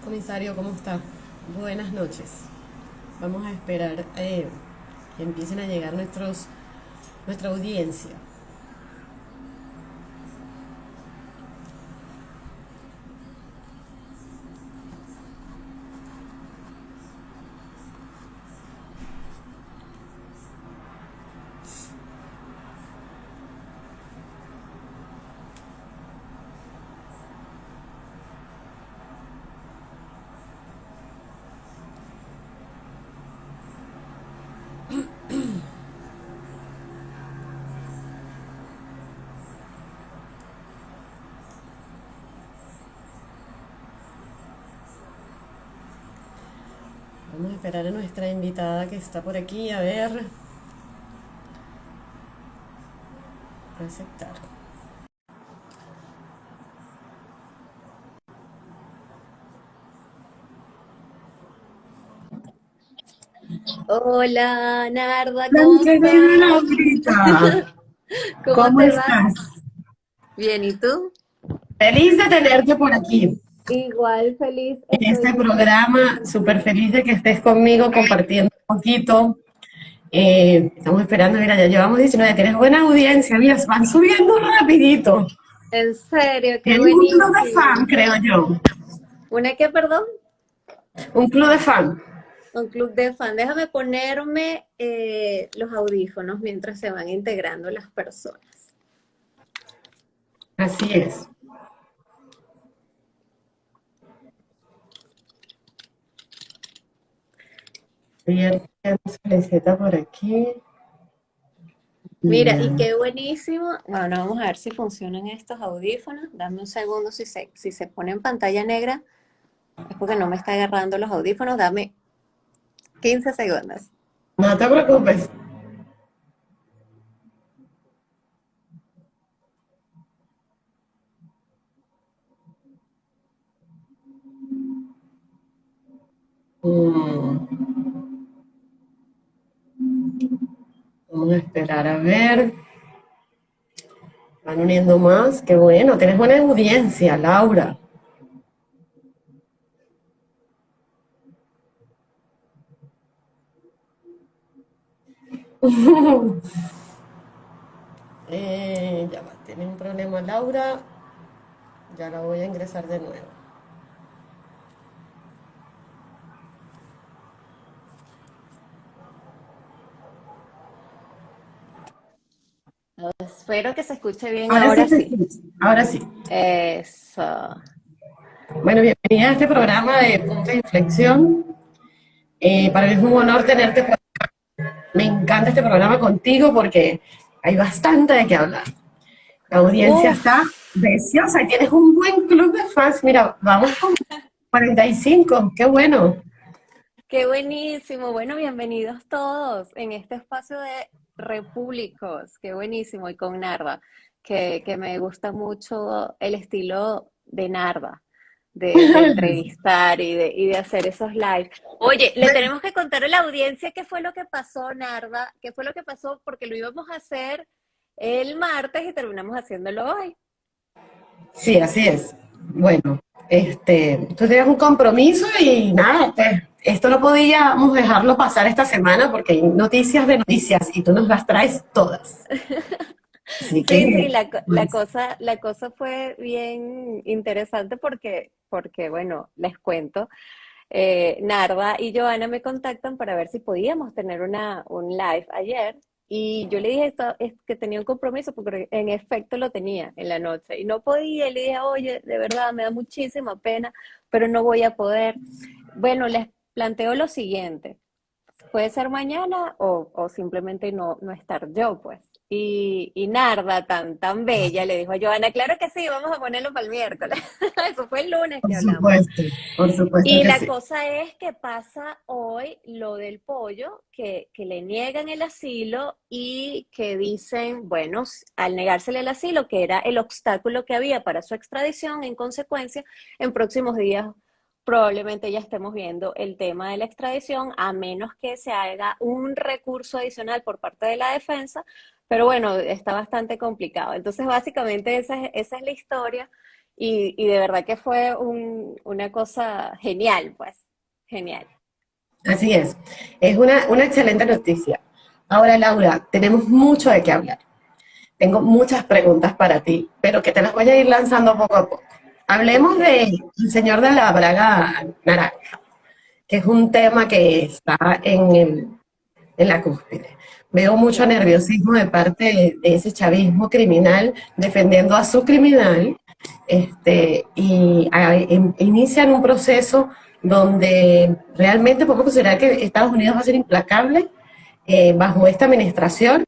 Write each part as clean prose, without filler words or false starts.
Comisario, ¿cómo está? Buenas noches. Vamos a esperar que empiecen a llegar nuestra audiencia. Vamos a esperar a nuestra invitada que está por aquí, a ver, aceptar. Hola, Narda, Hola, ¿cómo mi querida estás? Laurita, ¿Cómo ¿cómo te va? estás? Bien, ¿y tú? Feliz de tenerte por aquí Igual feliz en estoy este de estar programa, súper contigo. feliz de que estés conmigo compartiendo un poquito. Estamos esperando, mira, ya llevamos 19, tienes buena audiencia, mira, van subiendo rapidito. En serio, qué Tienes un club de fan, buenísimo. creo yo, ¿Una qué, perdón? un club de fan. Un club de fan. Déjame ponerme los audífonos mientras se van integrando las personas. Así es. Ayer tenemos a Liseta por aquí. Mira, y Bien. qué buenísimo. Bueno, vamos a ver si funcionan estos audífonos. Dame un segundo si se pone en pantalla negra. Es porque no me está agarrando los audífonos. Dame 15 segundos. No te preocupes. Mm, Vamos a esperar a ver. Van uniendo más, qué bueno, tienes buena audiencia, Laura. Ya va, tiene un problema Laura, ya la voy a ingresar de nuevo. Espero que se escuche bien Ahora sí ahora te sí. escucho, ahora sí. Eso. Bueno, bienvenida a este programa de Punto de Inflexión. Para mí es un honor tenerte. Me encanta este programa contigo porque hay bastante de qué hablar. La audiencia está Uf, preciosa y tienes un buen club de fans. Mira, vamos con 45, qué bueno. qué buenísimo. Bueno, bienvenidos todos en este espacio de Repúblicos. Qué buenísimo. Y con Narda, que me gusta mucho el estilo de Narda, de entrevistar y de hacer esos lives. Oye, le tenemos que contar a la audiencia qué fue lo que pasó, Narda, qué fue lo que pasó, porque lo íbamos a hacer el martes y terminamos haciéndolo hoy. Sí, así es. Bueno, tú tienes un compromiso y nada, pues esto no podíamos dejarlo pasar esta semana porque hay noticias de noticias y tú nos las traes todas. Así Sí, sí, que, la pues, cosa, la cosa fue bien interesante porque bueno, les cuento, Narda y Joana me contactan para ver si podíamos tener un live ayer y yo le dije esto, es que tenía un compromiso porque en efecto lo tenía en la noche y no podía y le dije, oye, de verdad me da muchísima pena, pero no voy a poder. Bueno, les planteo lo siguiente. puede ser mañana o simplemente no estar yo, pues. Y Narda, tan bella, le dijo a Joana, claro que sí, vamos a ponerlo para el miércoles. Eso fue el lunes que hablamos. Por supuesto Y que la sí. cosa es que pasa hoy lo del pollo, que le niegan el asilo y que dicen, bueno, al negársele el asilo, que era el obstáculo que había para su extradición, en consecuencia, en próximos días probablemente ya estemos viendo el tema de la extradición, a menos que se haga un recurso adicional por parte de la defensa, pero bueno, está bastante complicado. Entonces, básicamente esa es la historia. Y de verdad que fue una cosa genial, pues, genial. Así es. Es una excelente noticia. Ahora, Laura, tenemos mucho de qué hablar. Tengo muchas preguntas para ti, pero que te las voy a ir lanzando poco a poco. Hablemos Ok. del señor de la Braga Naranja, que es un tema que está en la cúspide. Veo mucho Claro. nerviosismo de parte de ese chavismo criminal defendiendo a su criminal, inician un proceso donde realmente podemos considerar que Estados Unidos va a ser implacable bajo esta administración.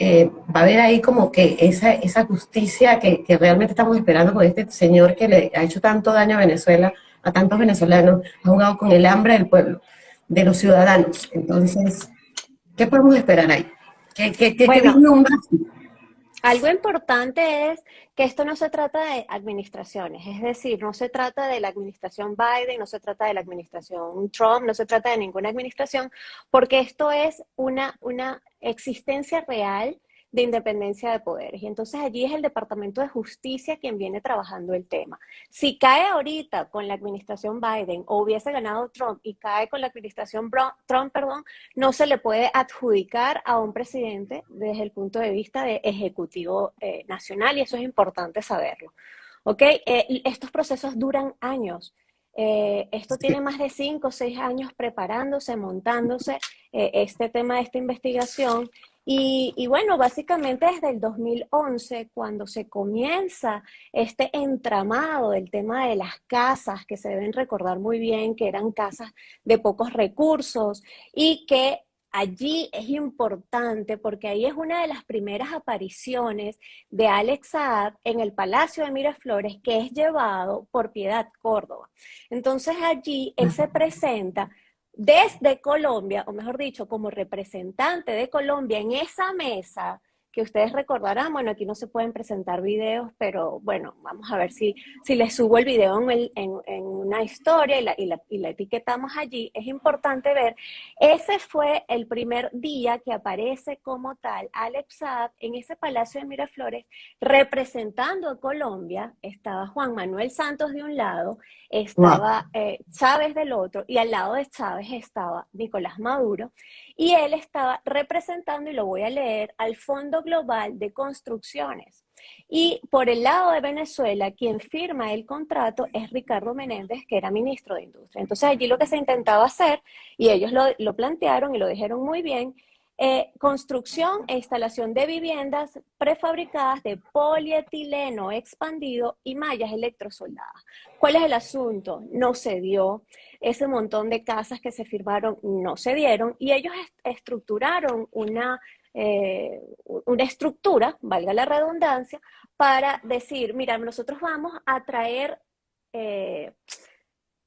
Va a haber ahí como que esa justicia que realmente estamos esperando con este señor que le ha hecho tanto daño a Venezuela, a tantos venezolanos, ha jugado con el hambre del pueblo, de los ciudadanos. Entonces, ¿qué podemos esperar ahí? ¿Qué Bueno, vislumbras? algo importante es que esto no se trata de administraciones, es decir, no se trata de la administración Biden, no se trata de la administración Trump, no se trata de ninguna administración, porque esto es una existencia real de independencia de poderes. Y entonces allí es el Departamento de Justicia quien viene trabajando el tema. Si cae ahorita con la administración Biden o hubiese ganado Trump y cae con la administración Trump, perdón, no se le puede adjudicar a un presidente desde el punto de vista de ejecutivo nacional, y eso es importante saberlo. ¿Ok? Estos procesos duran años. Esto tiene más de 5 o 6 años preparándose, montándose este tema de esta investigación. Y bueno, básicamente desde el 2011, cuando se comienza este entramado del tema de las casas, que se deben recordar muy bien que eran casas de pocos recursos y que allí es importante porque ahí es una de las primeras apariciones de Alex Saab en el Palacio de Miraflores, que es llevado por Piedad Córdoba. Entonces allí él se presenta desde Colombia, o mejor dicho, como representante de Colombia en esa mesa, que ustedes recordarán, bueno, aquí no se pueden presentar videos, pero bueno, vamos a ver si les subo el video en una historia y la etiquetamos allí. Es importante ver, ese fue el primer día que aparece como tal Alex Saab en ese Palacio de Miraflores, representando a Colombia. Estaba Juan Manuel Santos de un lado, Wow. estaba Chávez del otro, y al lado de Chávez estaba Nicolás Maduro, y él estaba representando, y lo voy a leer, al Fondo Global de Construcciones. Y por el lado de Venezuela, quien firma el contrato es Ricardo Menéndez, que era ministro de Industria. Entonces allí lo que se intentaba hacer, y ellos lo plantearon y lo dijeron muy bien, construcción e instalación de viviendas prefabricadas de polietileno expandido y mallas electrosoldadas. ¿Cuál es el asunto? No se dio. Ese montón de casas que se firmaron no se dieron, y ellos estructuraron una estructura, valga la redundancia, para decir, mira, nosotros vamos a traer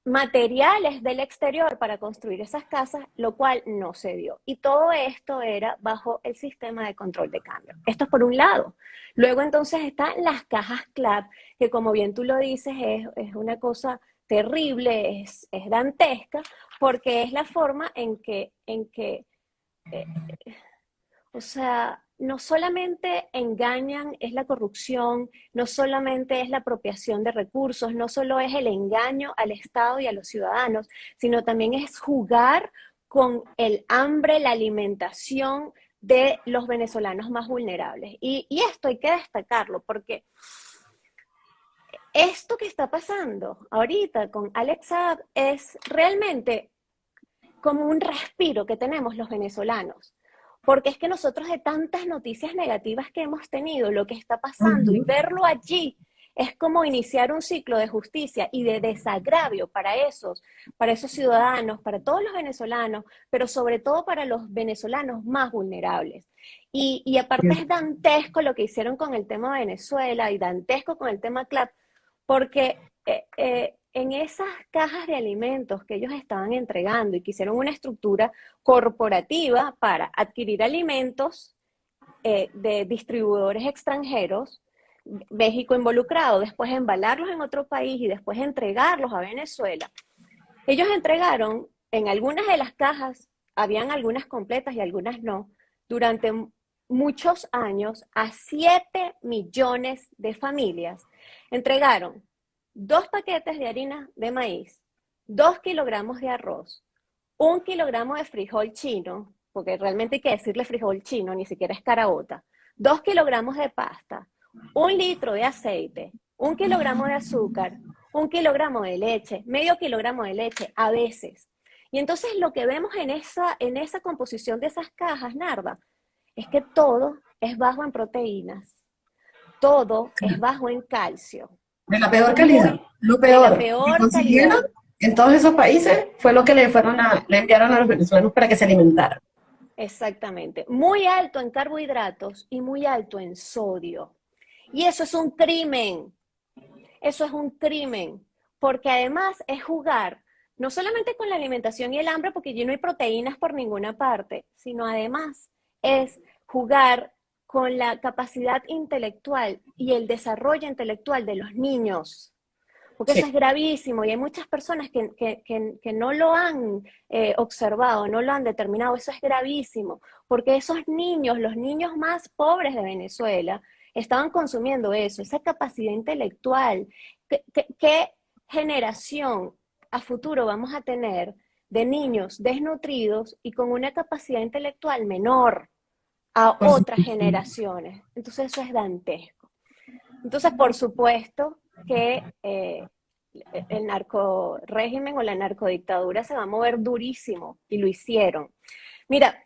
materiales del exterior para construir esas casas, lo cual no se dio. Y todo esto era bajo el sistema de control de cambio. Esto es por un lado. Luego entonces están las cajas CLAP, que como bien tú lo dices, es una cosa terrible, es dantesca, porque es la forma en que eh, o sea, no solamente engañan, es la corrupción, no solamente es la apropiación de recursos, no solo es el engaño al Estado y a los ciudadanos, sino también es jugar con el hambre, la alimentación de los venezolanos más vulnerables. Y esto hay que destacarlo porque esto que está pasando ahorita con Alex Saab es realmente como un respiro que tenemos los venezolanos. Porque es que nosotros, de tantas noticias negativas que hemos tenido, lo que está pasando y Ujú. verlo allí es como iniciar un ciclo de justicia y de desagravio para esos ciudadanos, para todos los venezolanos, pero sobre todo para los venezolanos más vulnerables. Y aparte es dantesco lo que hicieron con el tema Venezuela y dantesco con el tema CLAP, porque en esas cajas de alimentos que ellos estaban entregando y que hicieron una estructura corporativa para adquirir alimentos de distribuidores extranjeros, México involucrado, después embalarlos en otro país y después entregarlos a Venezuela. Ellos entregaron en algunas de las cajas, habían algunas completas y algunas no, durante muchos años a 7 millones de familias. Entregaron 2 paquetes de harina de maíz, 2 kilogramos de arroz, 1 kilogramo de frijol chino, porque realmente hay que decirle frijol chino, ni siquiera es caraota, 2 kilogramos de pasta, 1 litro de aceite, 1 kilogramo de azúcar, 1 kilogramo de leche, medio kilogramo de leche, a veces. Y entonces lo que vemos en esa composición de esas cajas, Narda, es que todo es bajo en proteínas, todo es bajo en calcio. De la peor calidad. Lo peor De la que peor consiguieron calidad. en todos esos países fue lo que le enviaron a los venezolanos para que se alimentaran. Exactamente. Muy alto en carbohidratos y muy alto en sodio. Y eso es un crimen. Eso es un crimen. Porque además es jugar no solamente con la alimentación y el hambre, porque allí no hay proteínas por ninguna parte, sino además es jugar con la capacidad intelectual y el desarrollo intelectual de los niños. Porque Sí. eso es gravísimo y hay muchas personas que no lo han observado, no lo han determinado. Eso es gravísimo, porque esos niños, los niños más pobres de Venezuela, estaban consumiendo eso, esa capacidad intelectual. ¿Qué generación a futuro vamos a tener de niños desnutridos y con una capacidad intelectual menor a Por otras supuesto. generaciones? Entonces eso es dantesco. Entonces, por supuesto que el narcorégimen o la narcodictadura se va a mover durísimo, y lo hicieron. Mira,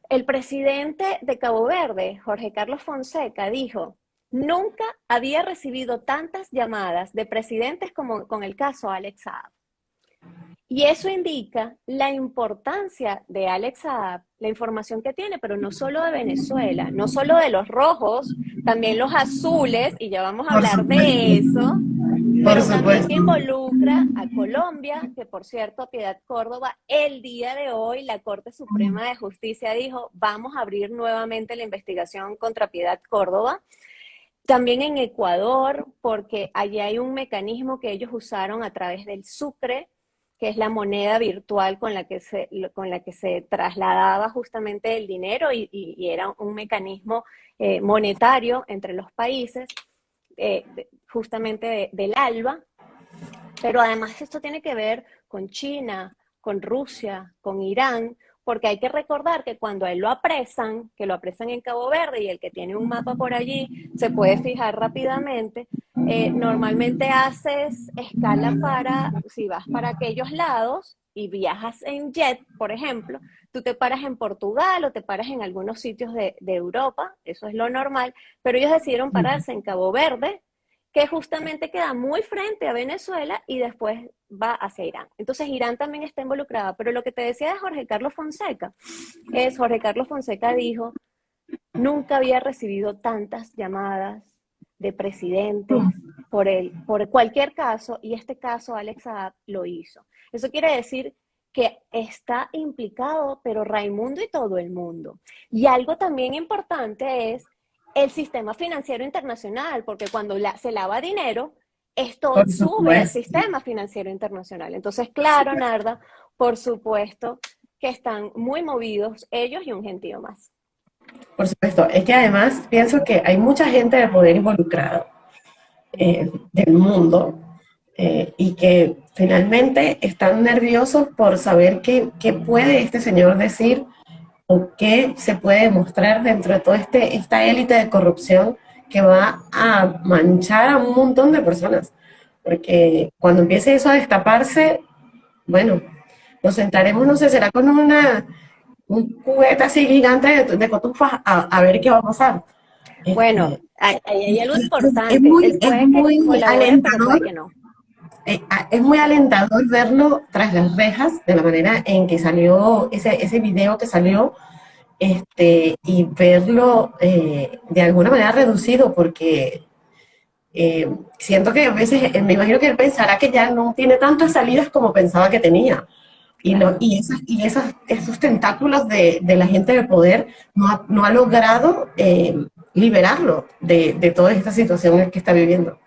el presidente de Cabo Verde, Jorge Carlos Fonseca, dijo: nunca había recibido tantas llamadas de presidentes como con el caso Alex Saab. Y eso indica la importancia de Alex Saab, la información que tiene, pero no solo de Venezuela, no solo de los rojos, también los azules, y ya vamos a Por hablar de supuesto. eso, Por pero también que supuesto. involucra a Colombia, que por cierto, Piedad Córdoba, el día de hoy la Corte Suprema de Justicia dijo: vamos a abrir nuevamente la investigación contra Piedad Córdoba. También en Ecuador, porque allí hay un mecanismo que ellos usaron a través del Sucre, que es la moneda virtual con la que se trasladaba justamente el dinero y era un mecanismo monetario entre los países, justamente del ALBA. Pero además esto tiene que ver con China, con Rusia, con Irán, porque hay que recordar que cuando a él lo apresan, que lo apresan en Cabo Verde, y el que tiene un mapa por allí se puede fijar rápidamente, normalmente haces escala si vas para aquellos lados y viajas en jet, por ejemplo, tú te paras en Portugal o te paras en algunos sitios de Europa, eso es lo normal, pero ellos decidieron pararse en Cabo Verde, que justamente queda muy frente a Venezuela y después va hacia Irán. Entonces Irán también está involucrada, pero lo que te decía de Jorge Carlos Fonseca, Jorge Carlos Fonseca dijo: nunca había recibido tantas llamadas de presidentes por cualquier caso, y este caso Alex Saab lo hizo. Eso quiere decir que está implicado, pero Raimundo y todo el mundo. Y algo también importante es el sistema financiero internacional, porque cuando se lava dinero, esto Por sube al supuesto. sistema financiero internacional. Entonces, claro, Narda, por supuesto que están muy movidos ellos y un gentío más. Por supuesto. Es que además pienso que hay mucha gente de poder involucrada del mundo y que finalmente están nerviosos por saber qué puede este señor decir o qué se puede demostrar dentro de toda esta élite de corrupción que va a manchar a un montón de personas. Porque cuando empiece eso a destaparse, bueno, nos sentaremos, no sé, será con un juguete así gigante de cotufas a ver qué va a pasar. Bueno, Este, ahí hay algo es importante. muy, Él es puede que muy colabore, pero puede alentador, que no. es muy alentador verlo tras las rejas, de la manera en que salió ese video que salió, y verlo de alguna manera reducido, porque siento que a veces, me imagino que él pensará que ya no tiene tantas salidas como pensaba que tenía. Claro. Esos tentáculos de la gente de poder no ha logrado liberarlo de toda esta situación en que está viviendo.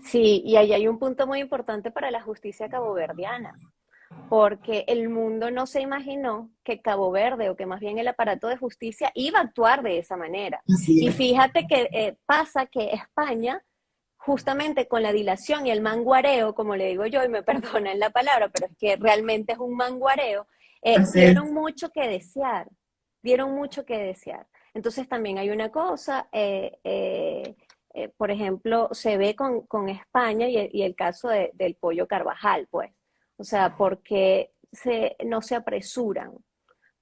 Sí, y ahí hay un punto muy importante para la justicia caboverdiana, porque el mundo no se imaginó que Cabo Verde, o que más bien el aparato de justicia, iba a actuar de esa manera. Así Y es. fíjate que pasa que España, justamente con la dilación y el manguareo, como le digo yo, y me perdonan la palabra, pero es que realmente es un manguareo, Así es. dieron mucho que desear, dieron mucho que desear. Entonces también hay una cosa, por ejemplo, se ve con España y el caso del pollo Carvajal, pues. O sea, porque no se apresuran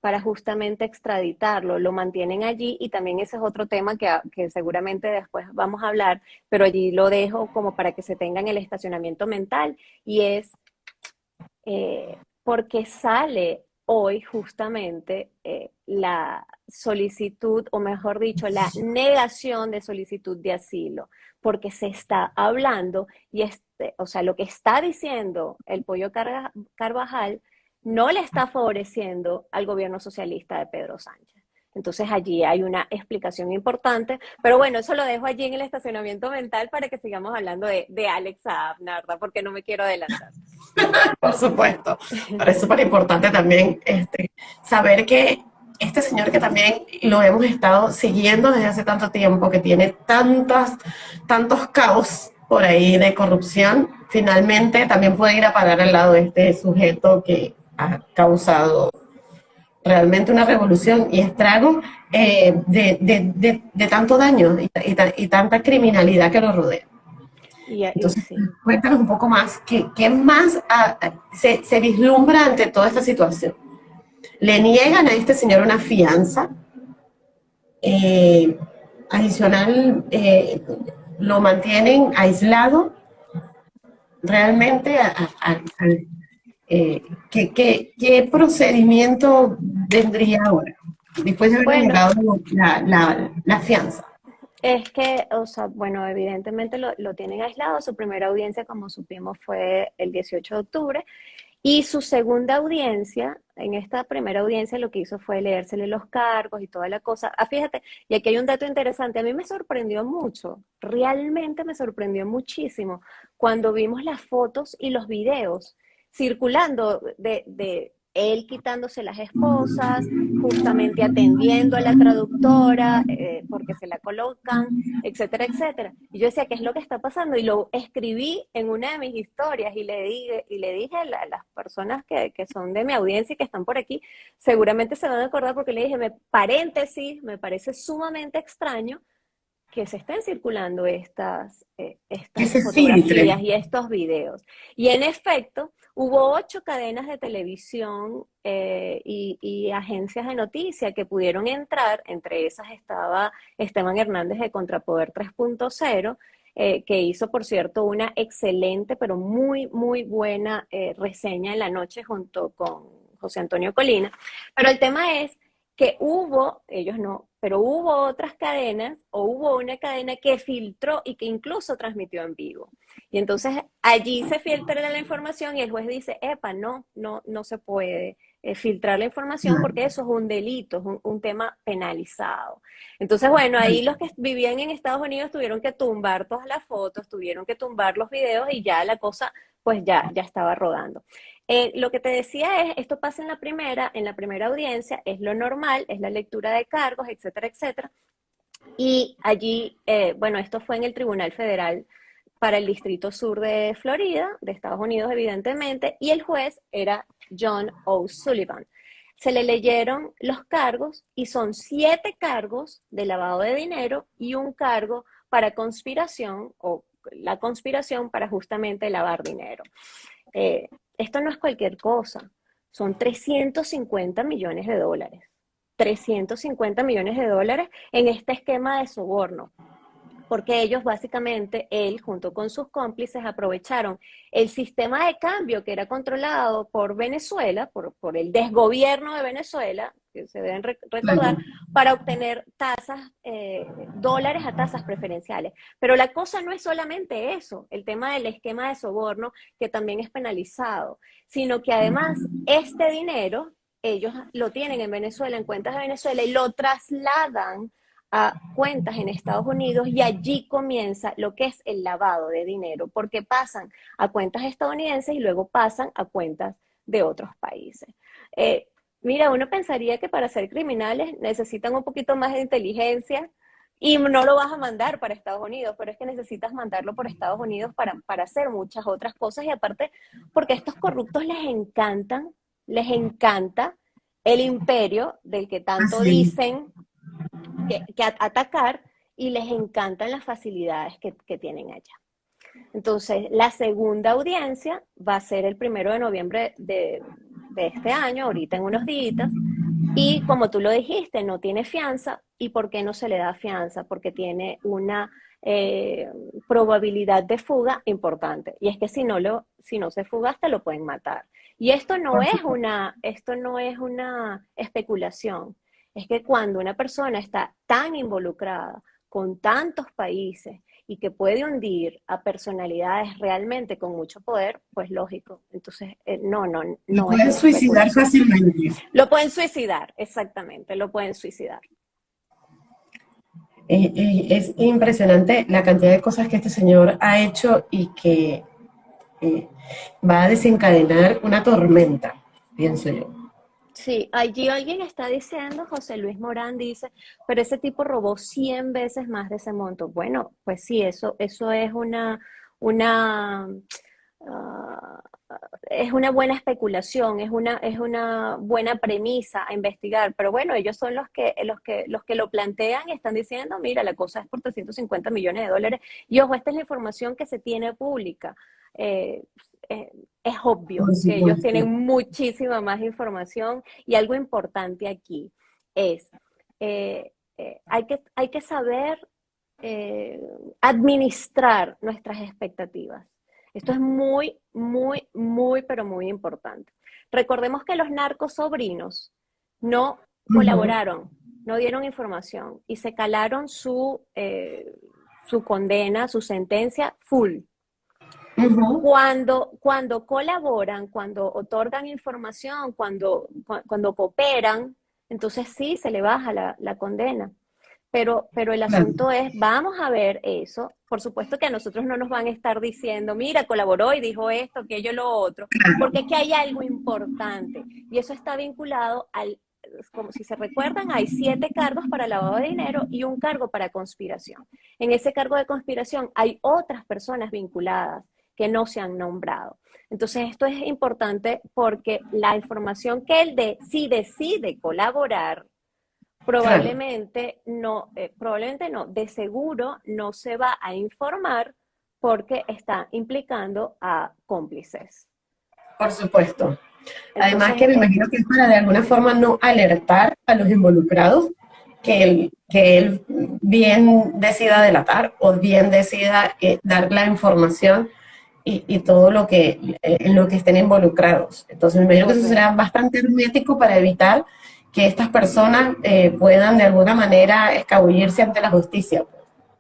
para justamente extraditarlo, lo mantienen allí y también ese es otro tema que seguramente después vamos a hablar, pero allí lo dejo como para que se tengan el estacionamiento mental y es porque sale hoy justamente la solicitud, o mejor dicho, la negación de solicitud de asilo, porque se está hablando y o sea, lo que está diciendo el Pollo Carvajal no le está favoreciendo al gobierno socialista de Pedro Sánchez. Entonces allí hay una explicación importante, pero bueno, eso lo dejo allí en el estacionamiento mental para que sigamos hablando de Alex Saab, Narda, porque no me quiero adelantar. Por supuesto, pero es súper importante también saber que este señor, que también lo hemos estado siguiendo desde hace tanto tiempo, que tiene tantos caos por ahí de corrupción, finalmente también puede ir a parar al lado de este sujeto que ha causado realmente una revolución y estragos de tanto daño y tanta criminalidad que lo rodea. Y Entonces, sí. cuéntanos un poco más, ¿qué más se vislumbra ante toda esta situación? Le niegan a este señor una fianza eh, adicional, lo mantienen aislado realmente. Eh, ¿qué procedimiento vendría ahora, después de haberle Bueno, negado la fianza? es que, o sea, bueno, evidentemente lo tienen aislado. Su primera audiencia, como supimos, fue el 18 de octubre. Y su segunda audiencia, en esta primera audiencia lo que hizo fue leérsele los cargos y toda la cosa. Ah, fíjate, y aquí hay un dato interesante. A mí me sorprendió mucho, realmente me sorprendió muchísimo cuando vimos las fotos y los videos circulando de él quitándose las esposas, justamente atendiendo a la traductora, porque se la colocan, etcétera, etcétera. Y yo decía, ¿qué es lo que está pasando? Y lo escribí en una de mis historias y le dije a las personas que son de mi audiencia y que están por aquí, seguramente se van a acordar porque le dije, paréntesis, me parece sumamente extraño que se estén circulando Que estas se filtre. fotografías y estos videos. Y en efecto, hubo 8 cadenas de televisión y agencias de noticias que pudieron entrar, entre esas estaba Esteban Hernández de Contrapoder 3.0, que hizo, por cierto, una excelente, pero muy, muy buena reseña en la noche junto con José Antonio Colina. Pero el tema es que hubo, ellos no, pero hubo otras cadenas o hubo una cadena que filtró y que incluso transmitió en vivo. Y entonces allí se filtra la información y el juez dice, epa, no se puede filtrar la información porque eso es un delito, es un tema penalizado. Entonces, bueno, ahí los que vivían en Estados Unidos tuvieron que tumbar todas las fotos, tuvieron que tumbar los videos y ya la cosa pues ya estaba rodando. Lo que te decía es, esto pasa en la primera audiencia, es lo normal, es la lectura de cargos, etcétera, etcétera. Y allí, bueno, esto fue en el Tribunal Federal para el Distrito Sur de Florida, de Estados Unidos, evidentemente, y el juez era John O'Sullivan. Se le leyeron los cargos y son 7 cargos de lavado de dinero y un cargo para conspiración o la conspiración para justamente lavar dinero. Esto no es cualquier cosa, son 350 millones de dólares. 350 millones de dólares en este esquema de soborno, porque ellos básicamente, él junto con sus cómplices, aprovecharon el sistema de cambio que era controlado por Venezuela, por el desgobierno de Venezuela, que se deben recordar, Claro. para obtener tasas, dólares a tasas preferenciales. Pero la cosa no es solamente eso, el tema del esquema de soborno, que también es penalizado, sino que además este dinero, ellos lo tienen en Venezuela, en cuentas de Venezuela, y lo trasladan a cuentas en Estados Unidos y allí comienza lo que es el lavado de dinero, porque pasan a cuentas estadounidenses y luego pasan a cuentas de otros países. Mira, uno pensaría que para ser criminales necesitan un poquito más de inteligencia y no lo vas a mandar para Estados Unidos, pero es que necesitas mandarlo por Estados Unidos para hacer muchas otras cosas y aparte porque a estos corruptos les encanta el imperio del que tanto Así dicen que atacar y les encantan las facilidades que tienen allá. Entonces, la segunda audiencia va a ser el 1 de noviembre de este año, ahorita en unos días, y como tú lo dijiste, no tiene fianza. ¿Y por qué no se le da fianza? Porque tiene una probabilidad de fuga importante. Y es que si no se fuga, hasta lo pueden matar. Y por supuesto. esto no es una especulación. Es que cuando una persona está tan involucrada con tantos países y que puede hundir a personalidades realmente con mucho poder, pues lógico. Entonces, Y no es pueden una suicidar especulación. fácilmente. Lo pueden suicidar, exactamente, lo pueden suicidar. Es impresionante la cantidad de cosas que este señor ha hecho y que eh, va a desencadenar una tormenta, pienso yo. Sí, allí alguien está diciendo, José Luis Morán dice, pero ese tipo robó 100 veces más de ese monto. Bueno, pues sí, eso una, uh, es una buena especulación, es una buena premisa a investigar, pero bueno, ellos son los que lo plantean y están diciendo, mira, la cosa es por 350 millones de dólares. Y ojo, esta es la información que se tiene pública. Eh, eh, es obvio Por que ellos supuesto. tienen muchísima más información y algo importante aquí es, hay que saber eh, administrar nuestras expectativas. Esto es pero muy importante. Recordemos que los narcos sobrinos no Ujú, colaboraron, no dieron información y se calaron su condena, su sentencia full. ujú. Cuando colaboran, cuando otorgan información, cuando cooperan, entonces sí se le baja la condena. Pero el Claro, asunto es, vamos a ver eso. Por supuesto que a nosotros no nos van a estar diciendo, mira, colaboró y dijo esto, aquello, lo otro, porque es que hay algo importante y eso está vinculado como si se recuerdan, hay 7 cargos para lavado de dinero y un cargo para conspiración. En ese cargo de conspiración hay otras personas vinculadas que no se han nombrado. Entonces, esto es importante porque la información que si decide colaborar, claro. probablemente no, de seguro no se va a informar porque está implicando a cómplices. Por supuesto. Además Entonces, que me imagino que es para de alguna forma no alertar a los involucrados que él bien decida delatar o bien decida dar la información y todo lo que, en lo que estén involucrados. Entonces me imagino que eso será correcto. bastante hermético para evitar que estas personas puedan de alguna manera escabullirse ante la justicia.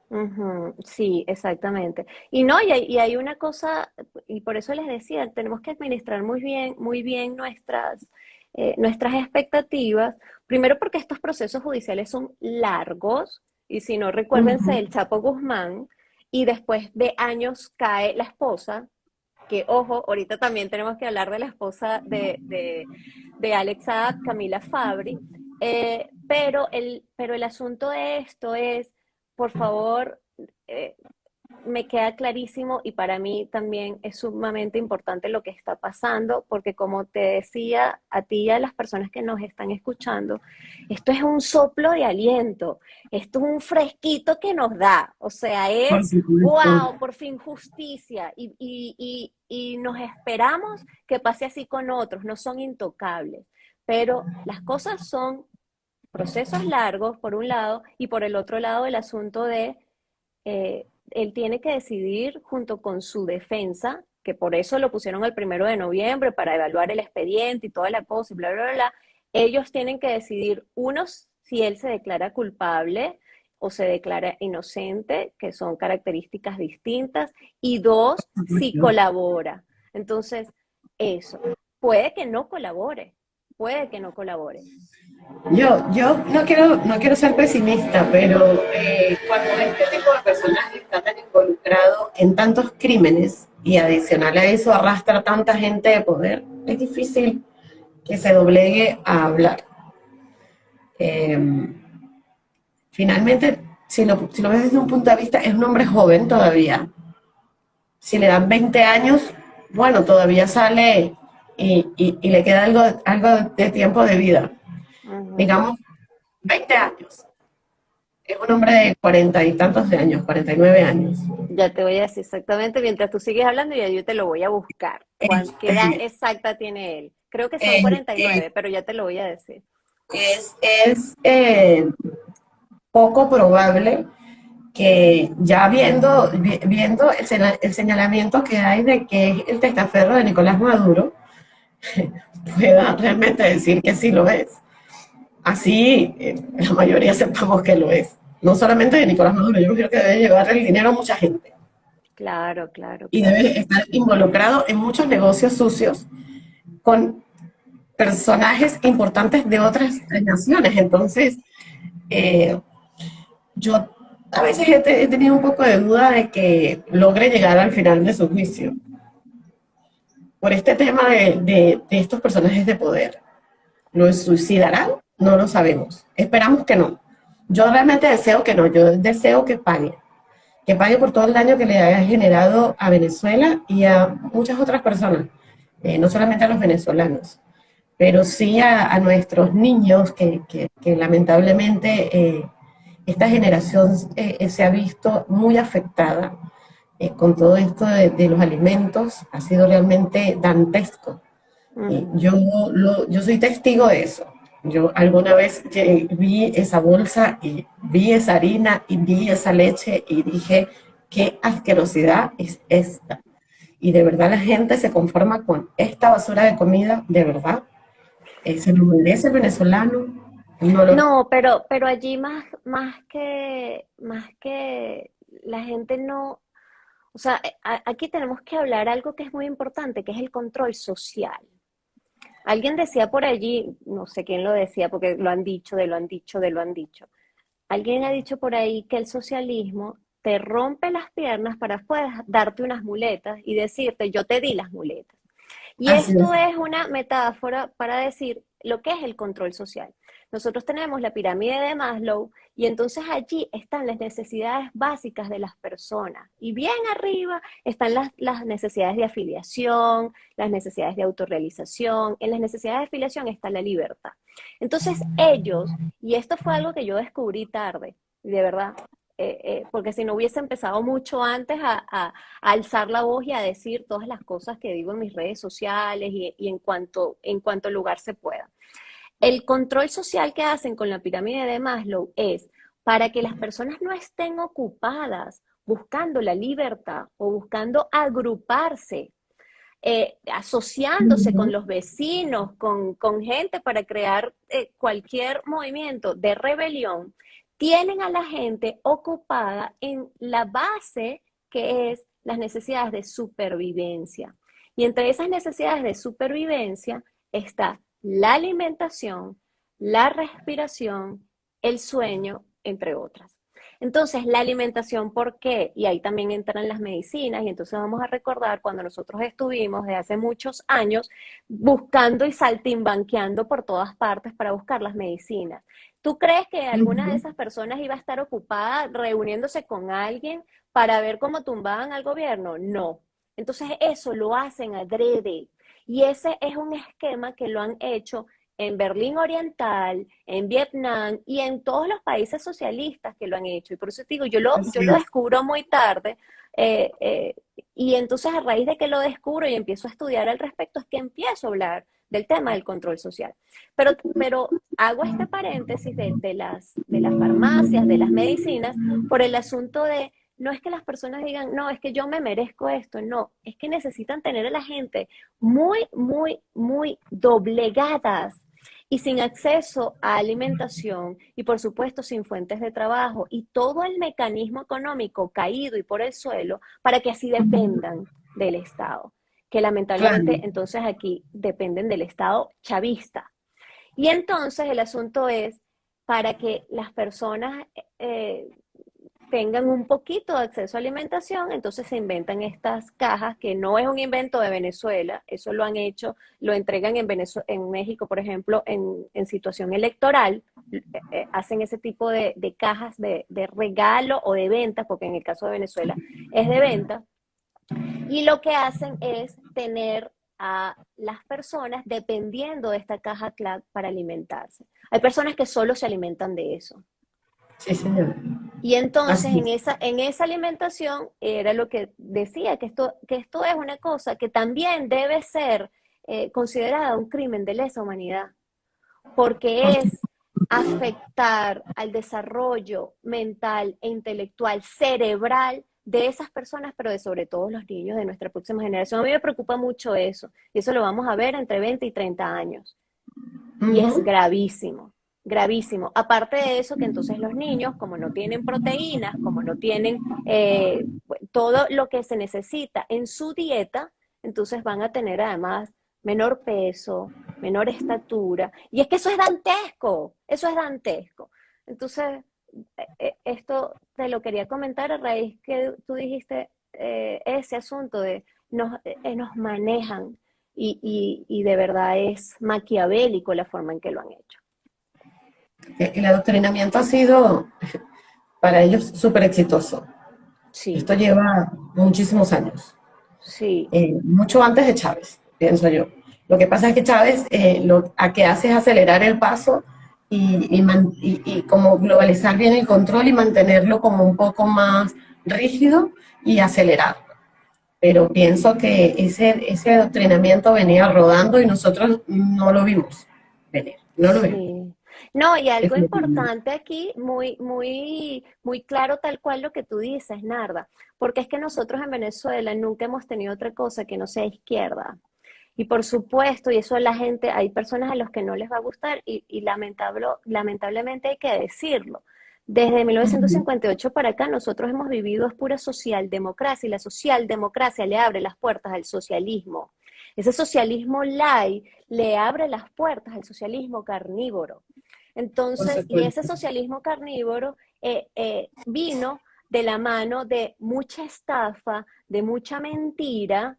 Ujú, sí, exactamente. Y no, y hay una cosa, y por eso les decía, tenemos que administrar muy bien nuestras expectativas. Primero porque estos procesos judiciales son largos, y si no, recuérdense Ujú. del Chapo Guzmán, y después de años cae la esposa, que ojo, ahorita también tenemos que hablar de la esposa de Alex Saab, Camila Fabri, pero el asunto de esto es, por favor, eh, me queda clarísimo y para mí también es sumamente importante lo que está pasando, porque como te decía a ti y a las personas que nos están escuchando, esto es un soplo de aliento, esto es un fresquito que nos da, o sea, Por es, supuesto. wow, por fin justicia y nos esperamos que pase así con otros, no son intocables, pero las cosas son procesos largos, por un lado, y por el otro lado el asunto de él tiene que decidir junto con su defensa, que por eso lo pusieron el 1 de noviembre, para evaluar el expediente y toda la cosa, y bla, bla, bla, bla. Ellos tienen que decidir, unos, si él se declara culpable o se declara inocente, que son características distintas, y dos, si colabora. Entonces, eso, puede que no colabore. Yo no quiero ser pesimista, pero cuando este tipo de personaje está tan involucrado en tantos crímenes y adicional a eso arrastra tanta gente de poder, es difícil que se doblegue a hablar. Eh, Finalmente, si lo ves desde un punto de vista, es un hombre joven todavía. Si le dan 20 años, bueno, todavía sale y le queda algo de tiempo de vida. Ujú. Digamos, 20 años. Es un hombre de 40 y tantos de años, 49 años. Ya te voy a decir exactamente, mientras tú sigues hablando, ya yo te lo voy a buscar. ¿Qué edad Este, exacta tiene él? Creo que son eh, cuarenta y eh, nueve, pero ya te lo voy a decir. es poco probable que ya viendo el señalamiento que hay de que es el testaferro de Nicolás Maduro, pueda realmente decir que sí lo es. Así, la mayoría sepamos que lo es. No solamente de Nicolás Maduro, yo creo que debe llevar el dinero a mucha gente Claro, claro, y claro. debe estar involucrado en muchos negocios sucios con personajes importantes de otras naciones. Entonces, eh, yo a veces he tenido un poco de duda de que logre llegar al final de su juicio por este tema de estos personajes de poder. ¿Lo suicidarán? No lo sabemos. Esperamos que no. Yo realmente deseo que no. Yo deseo que pague por todo el daño que le haya generado a Venezuela y a muchas otras personas, no solamente a los venezolanos, pero sí a nuestros niños que lamentablemente esta generación se ha visto muy afectada con todo esto de los alimentos. Ha sido realmente dantesco. Ujú. Yo soy testigo de eso. Yo alguna vez vi esa bolsa y vi esa harina y vi esa leche y dije, qué asquerosidad es esta. Y de verdad la gente se conforma con esta basura de comida, de verdad. ¿Se lo merece el venezolano? No lo... No, pero allí más que la gente no, o sea, aquí tenemos que hablar algo que es muy importante, que es el control social. Alguien decía por allí, no sé quién lo decía, porque lo han dicho, de lo han dicho, de lo han dicho. Alguien ha dicho por ahí que el socialismo te rompe las piernas para después darte unas muletas y decirte, yo te di las muletas. Y Así es. esto es una metáfora para decir lo que es el control social. Nosotros tenemos la pirámide de Maslow y entonces allí están las necesidades básicas de las personas. Y bien arriba están las necesidades de afiliación, las necesidades de autorrealización. En las necesidades de afiliación está la libertad. Entonces ellos, y esto fue algo que yo descubrí tarde, de verdad, porque si no hubiese empezado mucho antes a alzar la voz y a decir todas las cosas que digo en mis redes sociales y en cuanto lugar se pueda. El control social que hacen con la pirámide de Maslow es para que las personas no estén ocupadas buscando la libertad o buscando agruparse, asociándose con Ujú. los vecinos, con gente para crear cualquier movimiento de rebelión, tienen a la gente ocupada en la base que es las necesidades de supervivencia. Y entre esas necesidades de supervivencia está la alimentación, la respiración, el sueño, entre otras. Entonces, la alimentación, ¿por qué? Y ahí también entran las medicinas, y entonces vamos a recordar cuando nosotros estuvimos de hace muchos años buscando y saltimbanqueando por todas partes para buscar las medicinas. ¿Tú crees que alguna de Ujú. esas personas iba a estar ocupada reuniéndose con alguien para ver cómo tumbaban al gobierno? No. Entonces, eso lo hacen adrede. Y ese es un esquema que lo han hecho en Berlín Oriental, en Vietnam y en todos los países socialistas que lo han hecho. Y por eso te digo, yo lo, Así yo lo es. descubro muy tarde, y entonces a raíz de que lo descubro y empiezo a estudiar al respecto, es que empiezo a hablar del tema del control social. Pero hago este paréntesis de las farmacias, de las medicinas, por el asunto de, no es que las personas digan, no, es que yo me merezco esto, no, es que necesitan tener a la gente muy, muy, muy doblegadas y sin acceso a alimentación y por supuesto sin fuentes de trabajo y todo el mecanismo económico caído y por el suelo para que así dependan del Estado, que lamentablemente Claro. entonces aquí dependen del Estado chavista. Y entonces el asunto es para que las personas tengan un poquito de acceso a alimentación, entonces se inventan estas cajas, que no es un invento de Venezuela, eso lo han hecho, lo entregan en México, por ejemplo, en situación electoral, hacen ese tipo de cajas de regalo o de venta, porque en el caso de Venezuela es de venta, y lo que hacen es tener a las personas dependiendo de esta caja CLAC para alimentarse. Hay personas que solo se alimentan de eso. Sí, señor. Y entonces Así es. en esa alimentación era lo que decía, que esto es una cosa que también debe ser considerada un crimen de lesa humanidad, Por porque su- es afectar al desarrollo mental e intelectual, cerebral de esas personas, pero de sobre todo los niños de nuestra próxima generación. A mí me preocupa mucho eso, y eso lo vamos a ver entre 20 y 30 años. Y es Ujú. gravísimo, gravísimo. Aparte de eso, que entonces los niños, como no tienen proteínas, como no tienen todo lo que se necesita en su dieta, entonces van a tener además menor peso, menor estatura. Y es que eso es dantesco, eso es dantesco. Entonces, esto te lo quería comentar a raíz que tú dijiste ese asunto de nos manejan y de verdad es maquiavélico la forma en que lo han hecho. El adoctrinamiento ha sido para ellos súper exitoso. Sí, Esto lleva muchísimos años, sí, mucho antes de Chávez, pienso yo. Lo que pasa es que Chávez lo que hace es acelerar el paso y como globalizar bien el control y mantenerlo como un poco más rígido y acelerado. Pero pienso que ese adoctrinamiento venía rodando y nosotros no lo vimos venir, no lo vimos. sí. No, y algo Definitivamente. importante aquí, muy, muy, muy claro, tal cual lo que tú dices, Narda, porque es que nosotros en Venezuela nunca hemos tenido otra cosa que no sea izquierda. Y por supuesto, y eso a la gente, hay personas a los que no les va a gustar y lamentablemente hay que decirlo. Desde Ujú. 1958 para acá nosotros hemos vivido es pura socialdemocracia y la socialdemocracia le abre las puertas al socialismo. Ese socialismo light le abre las puertas al socialismo carnívoro. Por Entonces, y ese supuesto. socialismo carnívoro vino de la mano de mucha estafa, de mucha mentira,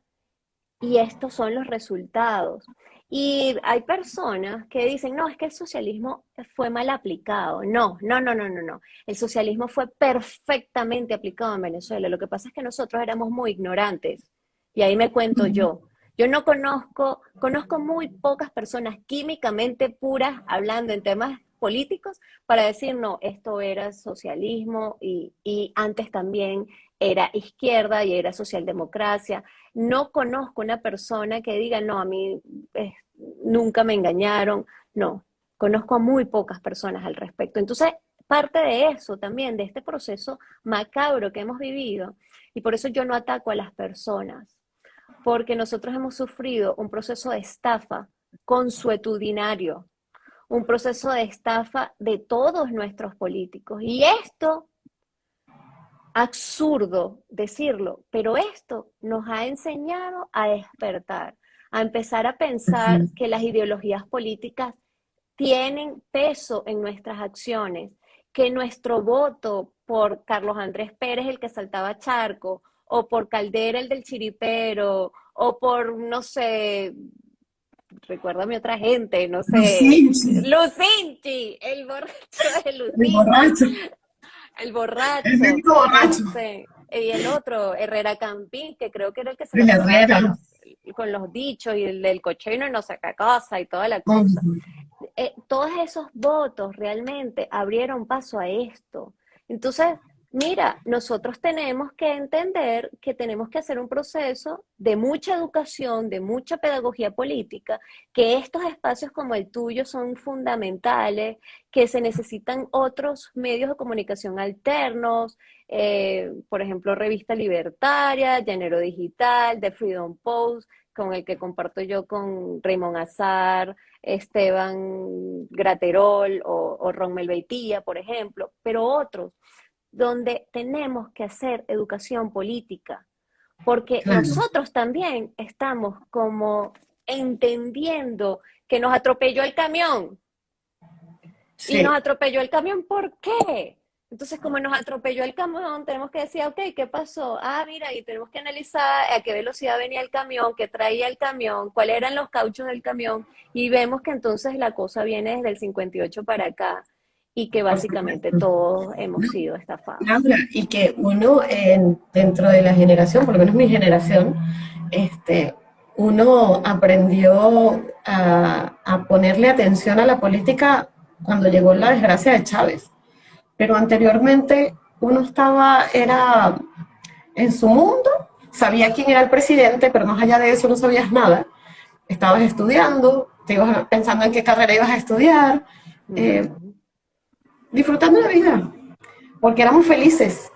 y estos son los resultados. Y hay personas que dicen, no, es que el socialismo fue mal aplicado. No, no, no, no, no, no. El socialismo fue perfectamente aplicado en Venezuela. Lo que pasa es que nosotros éramos muy ignorantes. Y ahí me cuento Ujú. yo. Yo no conozco muy pocas personas químicamente puras hablando en temas políticos para decir, no, esto era socialismo y antes también era izquierda y era socialdemocracia. No conozco una persona que diga, no, a mí nunca me engañaron. No, conozco a muy pocas personas al respecto. Entonces, parte de eso también, de este proceso macabro que hemos vivido, y por eso yo no ataco a las personas, porque nosotros hemos sufrido un proceso de estafa consuetudinario, un proceso de estafa de todos nuestros políticos. Y esto absurdo decirlo, pero esto nos ha enseñado a despertar, a empezar a pensar Ujú. que las ideologías políticas tienen peso en nuestras acciones, que nuestro voto por Carlos Andrés Pérez, el que saltaba charco, o por Caldera, el del chiripero, o por, no sé, recuérdame otra gente, no sé, Lucinchi, Lucinchi, el borracho de el Lucinchi, borracho, el el borracho, médico no borracho, sé, y el otro, Herrera Campín, que creo que era el que se la el pasaba Herrera. con los dichos y el del cochino y no sé qué cosa y toda la cosa. Ujú. Todos esos votos realmente abrieron paso a esto. Entonces, Mira, nosotros tenemos que entender que tenemos que hacer un proceso de mucha educación, de mucha pedagogía política, que estos espacios como el tuyo son fundamentales, que se necesitan otros medios de comunicación alternos, por ejemplo, Revista Libertaria, Llanero Digital, The Freedom Post, con el que comparto yo con Raymond Azar, Esteban Graterol o Rommel Beitía, por ejemplo, pero otros donde tenemos que hacer educación política, porque Claro, nosotros también estamos como entendiendo que nos atropelló el camión. Y nos sí. atropelló el camión, ¿por qué? Entonces, como nos atropelló el camión, tenemos que decir, ok, ¿qué pasó? Ah, mira, y tenemos que analizar a qué velocidad venía el camión, qué traía el camión, cuáles eran los cauchos del camión, y vemos que entonces la cosa viene desde el 58 para acá, y que Por básicamente supuesto. todos hemos sido estafados. Laura, y que uno dentro de la generación, por lo menos mi generación, este, uno aprendió a ponerle atención a la política cuando llegó la desgracia de Chávez. Pero anteriormente uno estaba, era en su mundo, sabía quién era el presidente, pero más allá de eso no sabías nada. Estabas estudiando, te ibas pensando en qué carrera ibas a estudiar, eh, Ujú. disfrutando la vida, porque éramos felices.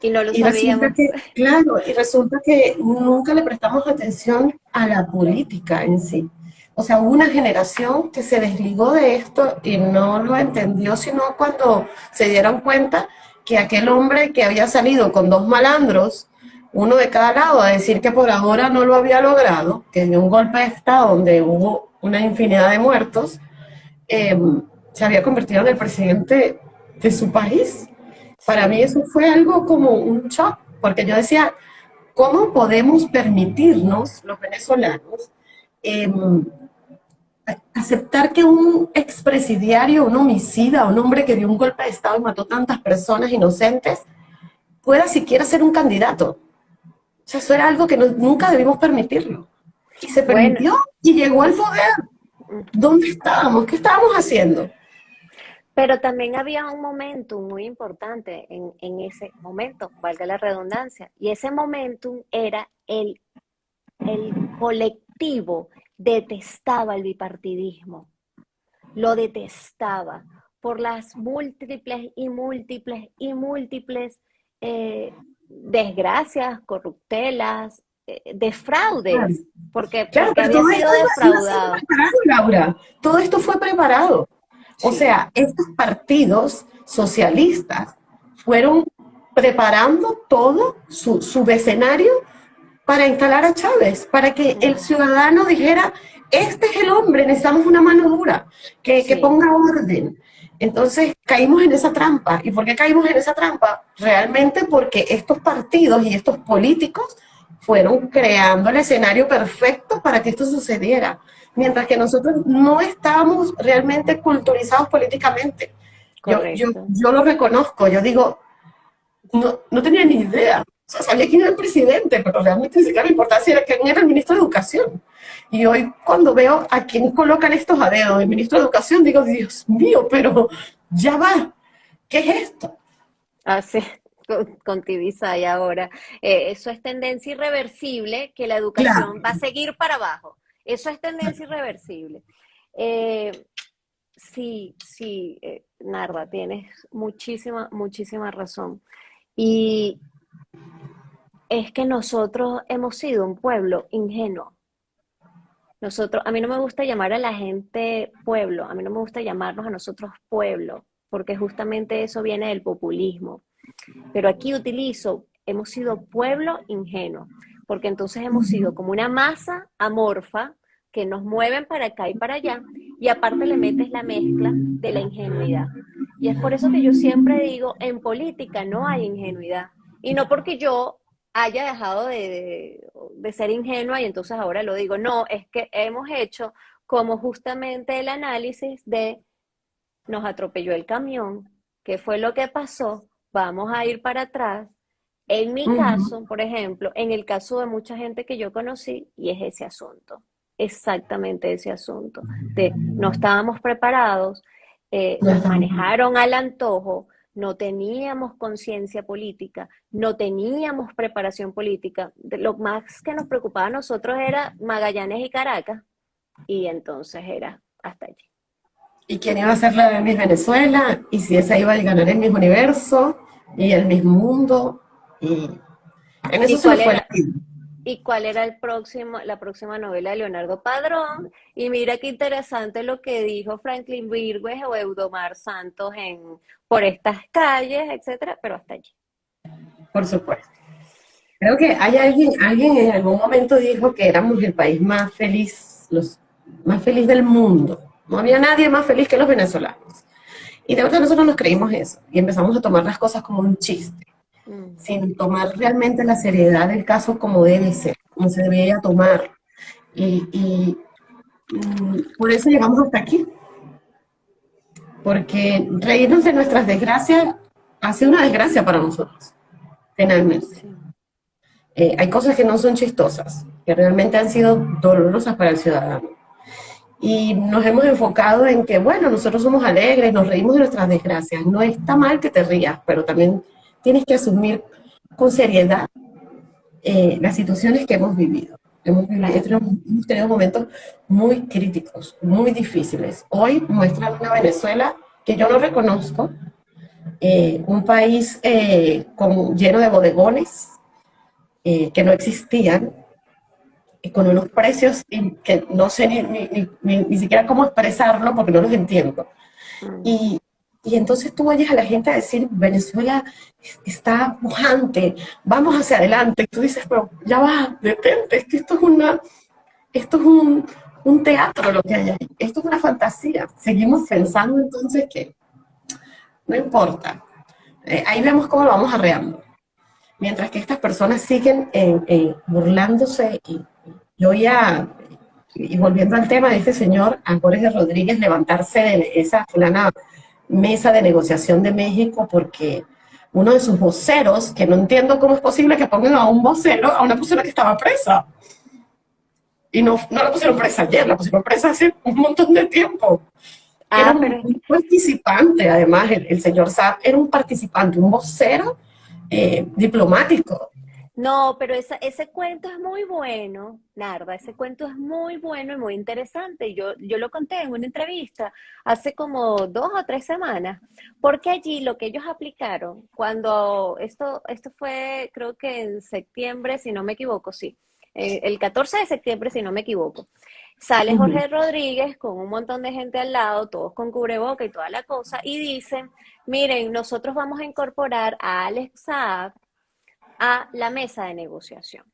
Y no lo Y resulta sabíamos. que, claro, y resulta que nunca le prestamos atención a la política en sí. O sea, hubo una generación que se desligó de esto y no lo entendió, sino cuando se dieron cuenta que aquel hombre que había salido con dos malandros, uno de cada lado, a decir que por ahora no lo había logrado, que dio un golpe de Estado donde hubo una infinidad de muertos, eh, se había convertido en el presidente de su país. Para mí Sí. eso fue algo como un shock, porque yo decía, ¿cómo podemos permitirnos, los venezolanos, eh, aceptar que un expresidiario, un homicida, un hombre que dio un golpe de Estado y mató tantas personas inocentes, pueda siquiera ser un candidato? O sea, eso era algo que nunca debimos permitirlo. Y se Bueno, permitió y llegó al poder. ¿Dónde estábamos? ¿Qué estábamos haciendo? pero también había un momentum muy importante en ese momento, valga la redundancia, y ese momentum era el colectivo detestaba el bipartidismo, lo detestaba por las múltiples y múltiples y múltiples desgracias, corruptelas, Claro. defraudes, porque, Claro, porque pero había todo esto sido iba siendo defraudado. preparado, Laura. Todo esto fue preparado. O Sí. sea, estos partidos socialistas fueron preparando todo su escenario para instalar a Chávez, para que el Ujú. ciudadano dijera, este es el hombre, necesitamos una mano dura, que Sí, ponga orden. Entonces caímos en esa trampa. ¿Y por qué caímos en esa trampa? Realmente porque estos partidos y estos políticos fueron creando el escenario perfecto para que esto sucediera, mientras que nosotros no estábamos realmente culturizados políticamente. correcto. Yo lo reconozco, yo digo, no tenía ni idea. O sea, sabía quién era el presidente, pero realmente ni siquiera me importaba si era quién era el ministro de Educación. Y hoy cuando veo a quién colocan estos a dedo, el ministro de Educación, digo, Dios mío, pero ya va, ¿qué es esto? Así, con Tibisay ahora. Eso es tendencia irreversible, que la Claro, educación va a seguir para abajo. Eso es tendencia irreversible. Eh, sí, sí, Narda, tienes muchísima, muchísima razón. Y es que nosotros hemos sido un pueblo ingenuo. Nosotros, a mí no me gusta llamar a la gente pueblo, a mí no me gusta llamarnos a nosotros pueblo, porque justamente eso viene del populismo. Pero aquí utilizo, hemos sido pueblo ingenuo, porque entonces hemos sido como una masa amorfa que nos mueven para acá y para allá, y aparte le metes la mezcla de la ingenuidad. Y es por eso que yo siempre digo, en política no hay ingenuidad. Y no porque yo haya dejado de ser ingenua y entonces ahora lo digo, no, es que hemos hecho como justamente el análisis de nos atropelló el camión, ¿qué fue lo que pasó? Vamos a ir para atrás. En mi caso, por ejemplo, en el caso de mucha gente que yo conocí, y es ese asunto, exactamente ese asunto, de no estábamos preparados, no nos estamos. manejaron al antojo, no teníamos conciencia política, no teníamos preparación política. Lo más que nos preocupaba a nosotros era Magallanes y Caracas, y entonces era hasta allí. ¿Y quién iba a ser la de Miss Venezuela? ¿Y si esa iba a ganar el Miss Universo? ¿Y el Miss Mundo? Y en eso ¿Y se nos cuál fue la era, vida. y cuál era la próxima novela de Leonardo Padrón? Y mira qué interesante lo que dijo Franklin Virgües o Eudomar Santos por estas calles, etcétera, pero hasta allí. Por supuesto. Creo que hay alguien en algún momento dijo que éramos el país más feliz, más feliz del mundo. No había nadie más feliz que los venezolanos. Y de verdad nosotros nos creímos eso y empezamos a tomar las cosas como un chiste, Mm. sin tomar realmente la seriedad del caso como debe ser, como se debería tomar. Por eso llegamos hasta aquí, porque reírnos de nuestras desgracias ha sido una desgracia para nosotros, finalmente. Sí. Hay cosas que no son chistosas, que realmente han sido dolorosas para el ciudadano. Y nos hemos enfocado en que, bueno, nosotros somos alegres, nos reímos de nuestras desgracias. No está mal que te rías, pero también tienes que asumir con seriedad las situaciones que hemos vivido. Claro. Hemos tenido momentos muy críticos, muy difíciles. Hoy muestran una Venezuela que yo no reconozco, un país lleno de bodegones que no existían, y con unos precios que no sé ni siquiera cómo expresarlo porque no los entiendo. Mm. Y entonces tú oyes a la gente decir, Venezuela está pujante, vamos hacia adelante. Y tú dices, pero ya va, detente, es que esto es un teatro lo que hay ahí, esto es una fantasía. Seguimos Sí. pensando entonces que no importa. Ahí vemos cómo lo vamos arreando. Mientras que estas personas siguen burlándose y oía, y volviendo al tema de este señor, a Jorge Rodríguez levantarse de esa fulana mesa de negociación de México porque uno de sus voceros, que no entiendo cómo es posible que pongan a un vocero, a una persona que estaba presa. Y no la pusieron presa ayer, la pusieron presa hace un montón de tiempo. Era Ah, pero es un participante, además, el señor Saab era un participante, un vocero diplomático. No, pero ese cuento es muy bueno, Narda, ese cuento es muy bueno y muy interesante. Yo lo conté en una entrevista hace como 2 o 3 semanas, porque allí lo que ellos aplicaron, cuando esto fue creo que en septiembre, si no me equivoco, sí, el 14 de septiembre, si no me equivoco, sale Ujú. Jorge Rodríguez con un montón de gente al lado, todos con cubreboca y toda la cosa, y dicen, miren, nosotros vamos a incorporar a Alex Saab a la mesa de negociación.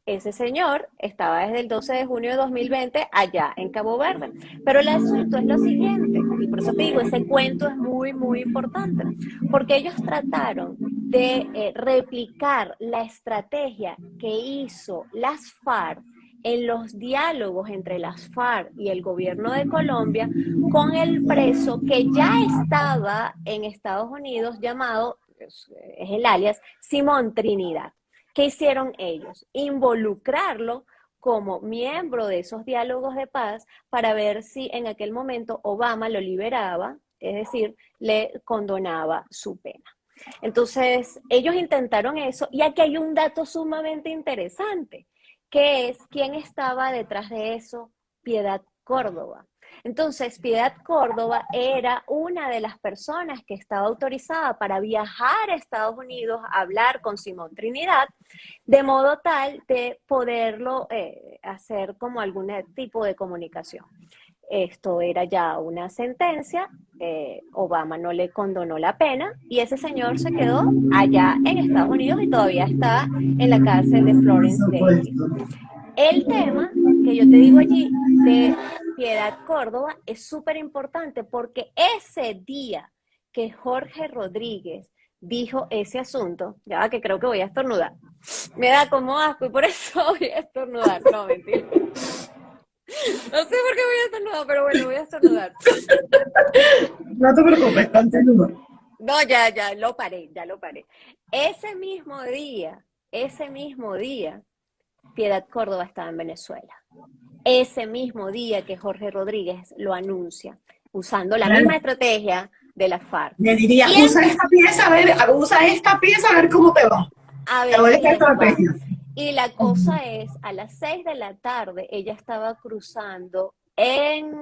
Ese señor estaba desde el 12 de junio de 2020 allá en Cabo Verde. Pero el asunto es lo siguiente, y por eso te digo, ese cuento es muy, muy importante, porque ellos trataron de replicar la estrategia que hizo las FARC en los diálogos entre las FARC y el gobierno de Colombia con el preso que ya estaba en Estados Unidos llamado, es el alias, Simón Trinidad. ¿Qué hicieron ellos? Involucrarlo como miembro de esos diálogos de paz para ver si en aquel momento Obama lo liberaba, es decir, le condonaba su pena. Entonces, ellos intentaron eso y aquí hay un dato sumamente interesante, que es quién estaba detrás de eso, Piedad Córdoba. Entonces, Piedad Córdoba era una de las personas que estaba autorizada para viajar a Estados Unidos a hablar con Simón Trinidad, de modo tal de poderlo hacer como algún tipo de comunicación. Esto era ya una sentencia, Obama no le condonó la pena y ese señor se quedó allá en Estados Unidos y todavía está en la cárcel de Por Florence Davis. supuesto. El tema que yo te digo allí de Piedad Córdoba es súper importante porque ese día que Jorge Rodríguez dijo ese asunto, ya que creo que voy a estornudar, me da como asco y por eso voy a estornudar, no, mentira. No sé por qué voy a estornudar, pero bueno, voy a estornudar. No te preocupes, continúa. No, ya lo paré, ya lo paré. Ese mismo día, Piedad Córdoba estaba en Venezuela. Ese mismo día que Jorge Rodríguez lo anuncia, usando la Claro. misma estrategia de la FARC. Le diría, Y usa esta pieza a ver cómo te va. a Te ver voy a si esta les va. estrategia. Y la cosa es, a las 6 de la tarde, ella estaba cruzando en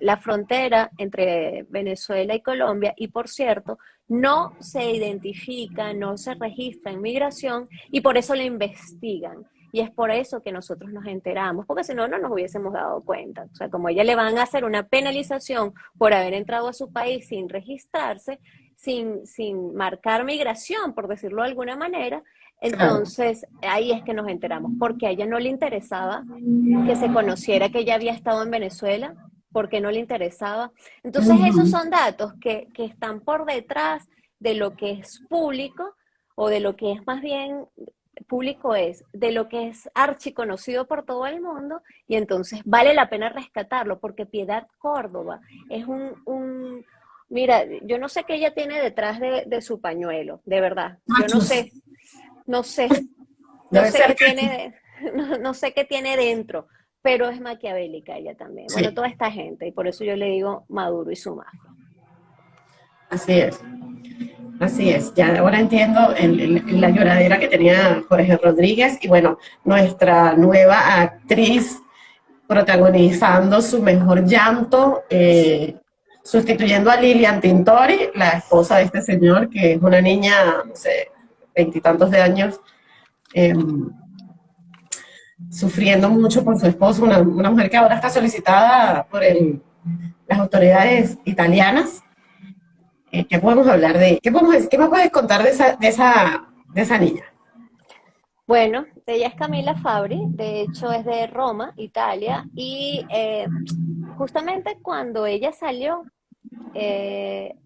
la frontera entre Venezuela y Colombia, y por cierto, no se identifica, no se registra en migración, y por eso la investigan. Y es por eso que nosotros nos enteramos, porque si no, no nos hubiésemos dado cuenta. O sea, como a ella le van a hacer una penalización por haber entrado a su país sin registrarse, sin marcar migración, por decirlo de alguna manera, Claro. entonces ahí es que nos enteramos, porque a ella no le interesaba que se conociera que ella había estado en Venezuela, porque no le interesaba. Entonces esos Ujú. son datos que están por detrás de lo que es público, o de lo que es más bien público, es de lo que es archiconocido por todo el mundo, y entonces vale la pena rescatarlo, porque Piedad Córdoba es mira, yo no sé qué ella tiene detrás de su pañuelo, de verdad, yo no Machos. sé, no sé, no Debe sé ser qué que sí. tiene, no sé qué tiene dentro, pero es maquiavélica ella también. Bueno, Sí, toda esta gente, y por eso yo le digo Maduro y su mafia. así es. Así es, ya ahora entiendo la lloradera que tenía Jorge Rodríguez y bueno, nuestra nueva actriz protagonizando su mejor llanto, sustituyendo a Lilian Tintori, la esposa de este señor, que es una niña, no sé, veintitantos de años, eh, sufriendo mucho por su esposo, una mujer que ahora está solicitada por las autoridades italianas. ¿Qué podemos hablar qué podemos decir, qué me puedes contar de esa niña? Bueno, ella es Camila Fabri, de hecho es de Roma, Italia, y justamente cuando ella salió,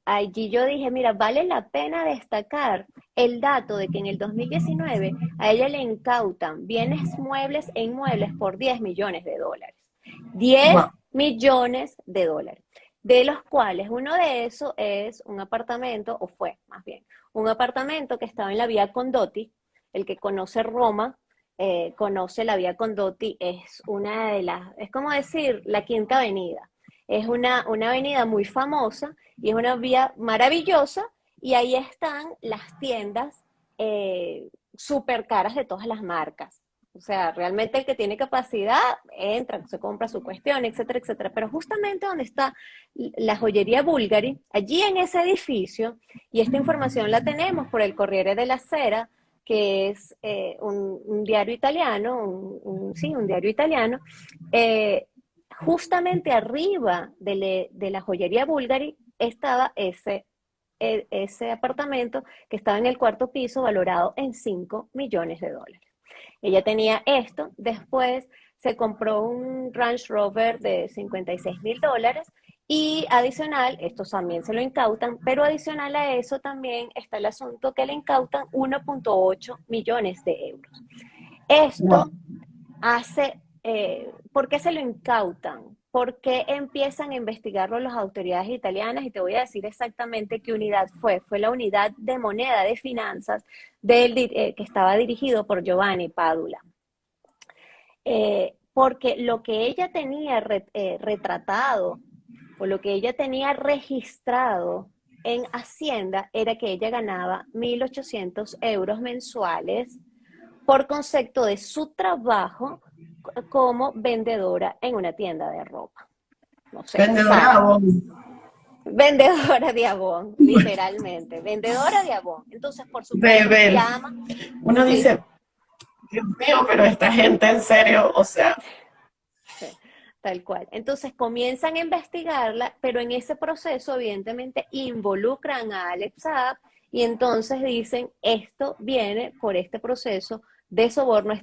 allí yo dije, mira, vale la pena destacar el dato de que en el 2019 a ella le incautan bienes muebles e inmuebles por 10 millones de dólares. diez Wow. millones de dólares, de los cuales uno de esos es un apartamento, o fue más bien, un apartamento que estaba en la vía Condotti. El que conoce Roma, conoce la vía Condotti, es una de es como decir, la Quinta Avenida. Es una avenida muy famosa y es una vía maravillosa, y ahí están las tiendas súper caras de todas las marcas. O sea, realmente el que tiene capacidad entra, se compra su cuestión, etcétera, etcétera. Pero justamente donde está la joyería Bulgari, allí en ese edificio, y esta información la tenemos por el Corriere della Sera, que es un diario italiano, sí, un diario italiano, eh, justamente arriba de la joyería Bulgari estaba ese apartamento que estaba en el cuarto piso, valorado en 5 millones de dólares. Ella tenía esto, después se compró un Range Rover de 56.000 dólares, y adicional, estos también se lo incautan, pero adicional a eso también está el asunto que le incautan 1,8 millones de euros. Wow. Esto hace, ¿por qué se lo incautan? ¿Por qué empiezan a investigarlo las autoridades italianas? Y te voy a decir exactamente qué unidad fue. Fue la unidad de moneda de finanzas que estaba dirigido por Giovanni Padula. Porque lo que ella tenía retratado, o lo que ella tenía registrado en Hacienda, era que ella ganaba 1.800 euros mensuales por concepto de su trabajo como vendedora en una tienda de ropa. No sé, Vendedora de Sara. Avon. Vendedora de Avon, literalmente. Vendedora de Avon. Entonces, por supuesto, Rebel. llama. Uno Sí, dice, Dios mío, pero esta gente en serio, o sea, sí, tal cual. Entonces comienzan a investigarla, pero en ese proceso, evidentemente, involucran a Alex Saab, y entonces dicen, esto viene por este proceso de soborno.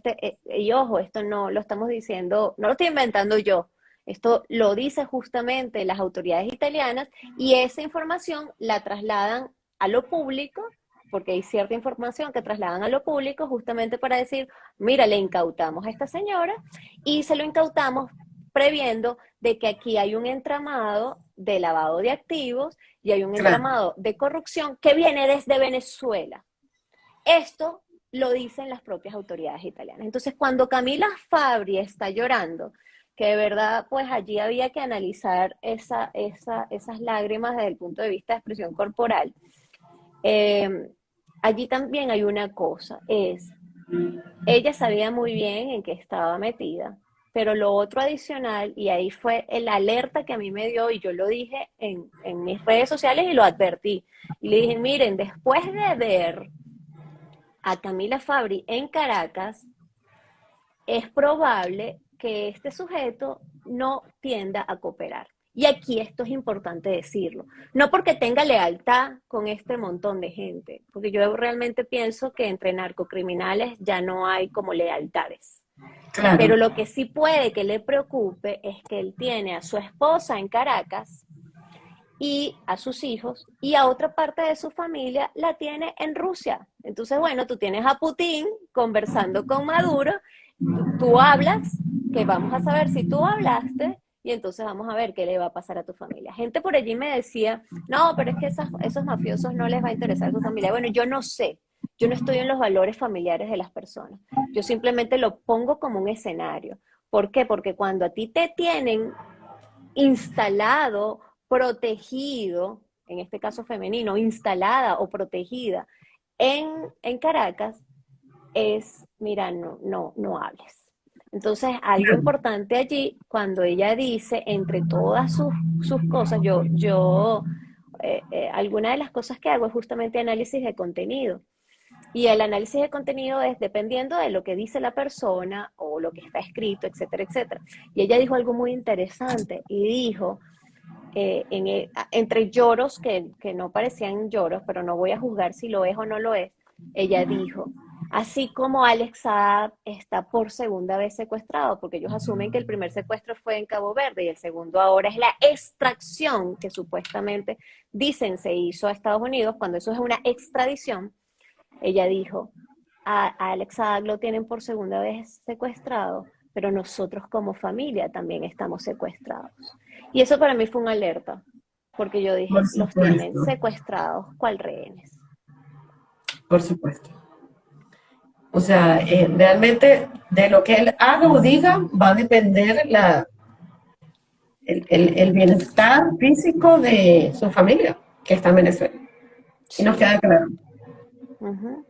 Y ojo, esto no lo estamos diciendo, no lo estoy inventando yo. Esto lo dice justamente las autoridades italianas, y esa información la trasladan a lo público, porque hay cierta información que trasladan a lo público justamente para decir, mira, le incautamos a esta señora, y se lo incautamos previendo de que aquí hay un entramado de lavado de activos y hay un claro. entramado de corrupción que viene desde Venezuela. Esto lo dicen las propias autoridades italianas. Entonces, cuando Camila Fabri está llorando, que de verdad, pues allí había que analizar esas lágrimas desde el punto de vista de expresión corporal. Eh, Allí también hay una cosa, ella sabía muy bien en qué estaba metida, pero lo otro adicional, y ahí fue el alerta que a mí me dio, y yo lo dije en mis redes sociales y lo advertí, y le dije, miren, después de ver a Camila Fabri en Caracas, es probable que este sujeto no tienda a cooperar. Y aquí esto es importante decirlo. No porque tenga lealtad con este montón de gente, porque yo realmente pienso que entre narcocriminales ya no hay como lealtades. Claro. Pero lo que sí puede que le preocupe es que él tiene a su esposa en Caracas y a sus hijos, y a otra parte de su familia la tiene en Rusia. Entonces, bueno, tú tienes a Putin conversando con Maduro, tú hablas, que vamos a saber si tú hablaste, y entonces vamos a ver qué le va a pasar a tu familia. Gente por allí me decía, no, pero es que esos mafiosos no les va a interesar a tu familia. Bueno, yo no sé, yo no estoy en los valores familiares de las personas, yo simplemente lo pongo como un escenario. ¿Por qué? Porque cuando a ti te tienen instalado, protegido, en este caso femenino, instalada o protegida en Caracas, es, mira, no hables. Entonces, algo importante allí, cuando ella dice, entre todas sus cosas, alguna de las cosas que hago es justamente análisis de contenido. Y el análisis de contenido es dependiendo de lo que dice la persona o lo que está escrito, etcétera, etcétera. Y ella dijo algo muy interesante y dijo, entre lloros que no parecían lloros, pero no voy a juzgar si lo es o no lo es, ella dijo, así como Alex Saab está por segunda vez secuestrado, porque ellos asumen que el primer secuestro fue en Cabo Verde y el segundo ahora es la extracción que supuestamente dicen se hizo a Estados Unidos, cuando eso es una extradición. Ella dijo, a Alex Saab lo tienen por segunda vez secuestrado, pero nosotros como familia también estamos secuestrados. Y eso para mí fue una alerta, porque yo dije, Por los tienen supuesto, secuestrados, ¿cuál rehenes? por supuesto. O sea, realmente de lo que él haga o diga va a depender el bienestar físico de su familia, que está en Venezuela. Y nos Sí. queda claro. Uh-huh.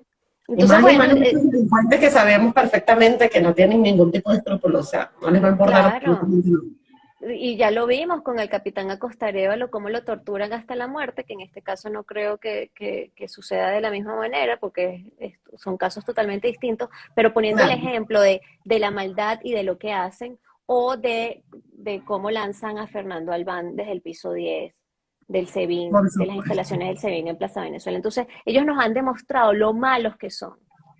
Y Entonces, más y bueno, más estos delincuentes que sabemos perfectamente que no tienen ningún tipo de escrúpulos, o sea, no les va a importar claro, absolutamente nada. y ya lo vimos con el capitán Acosta Arévalo, cómo lo torturan hasta la muerte, que en este caso no creo que suceda de la misma manera, porque son casos totalmente distintos, pero poniendo el Claro, ejemplo de la maldad y de lo que hacen, o de cómo lanzan a Fernando Albán desde el piso 10 del SEBIN, por de las supuesto. instalaciones del SEBIN en Plaza Venezuela. Entonces, ellos nos han demostrado lo malos que son,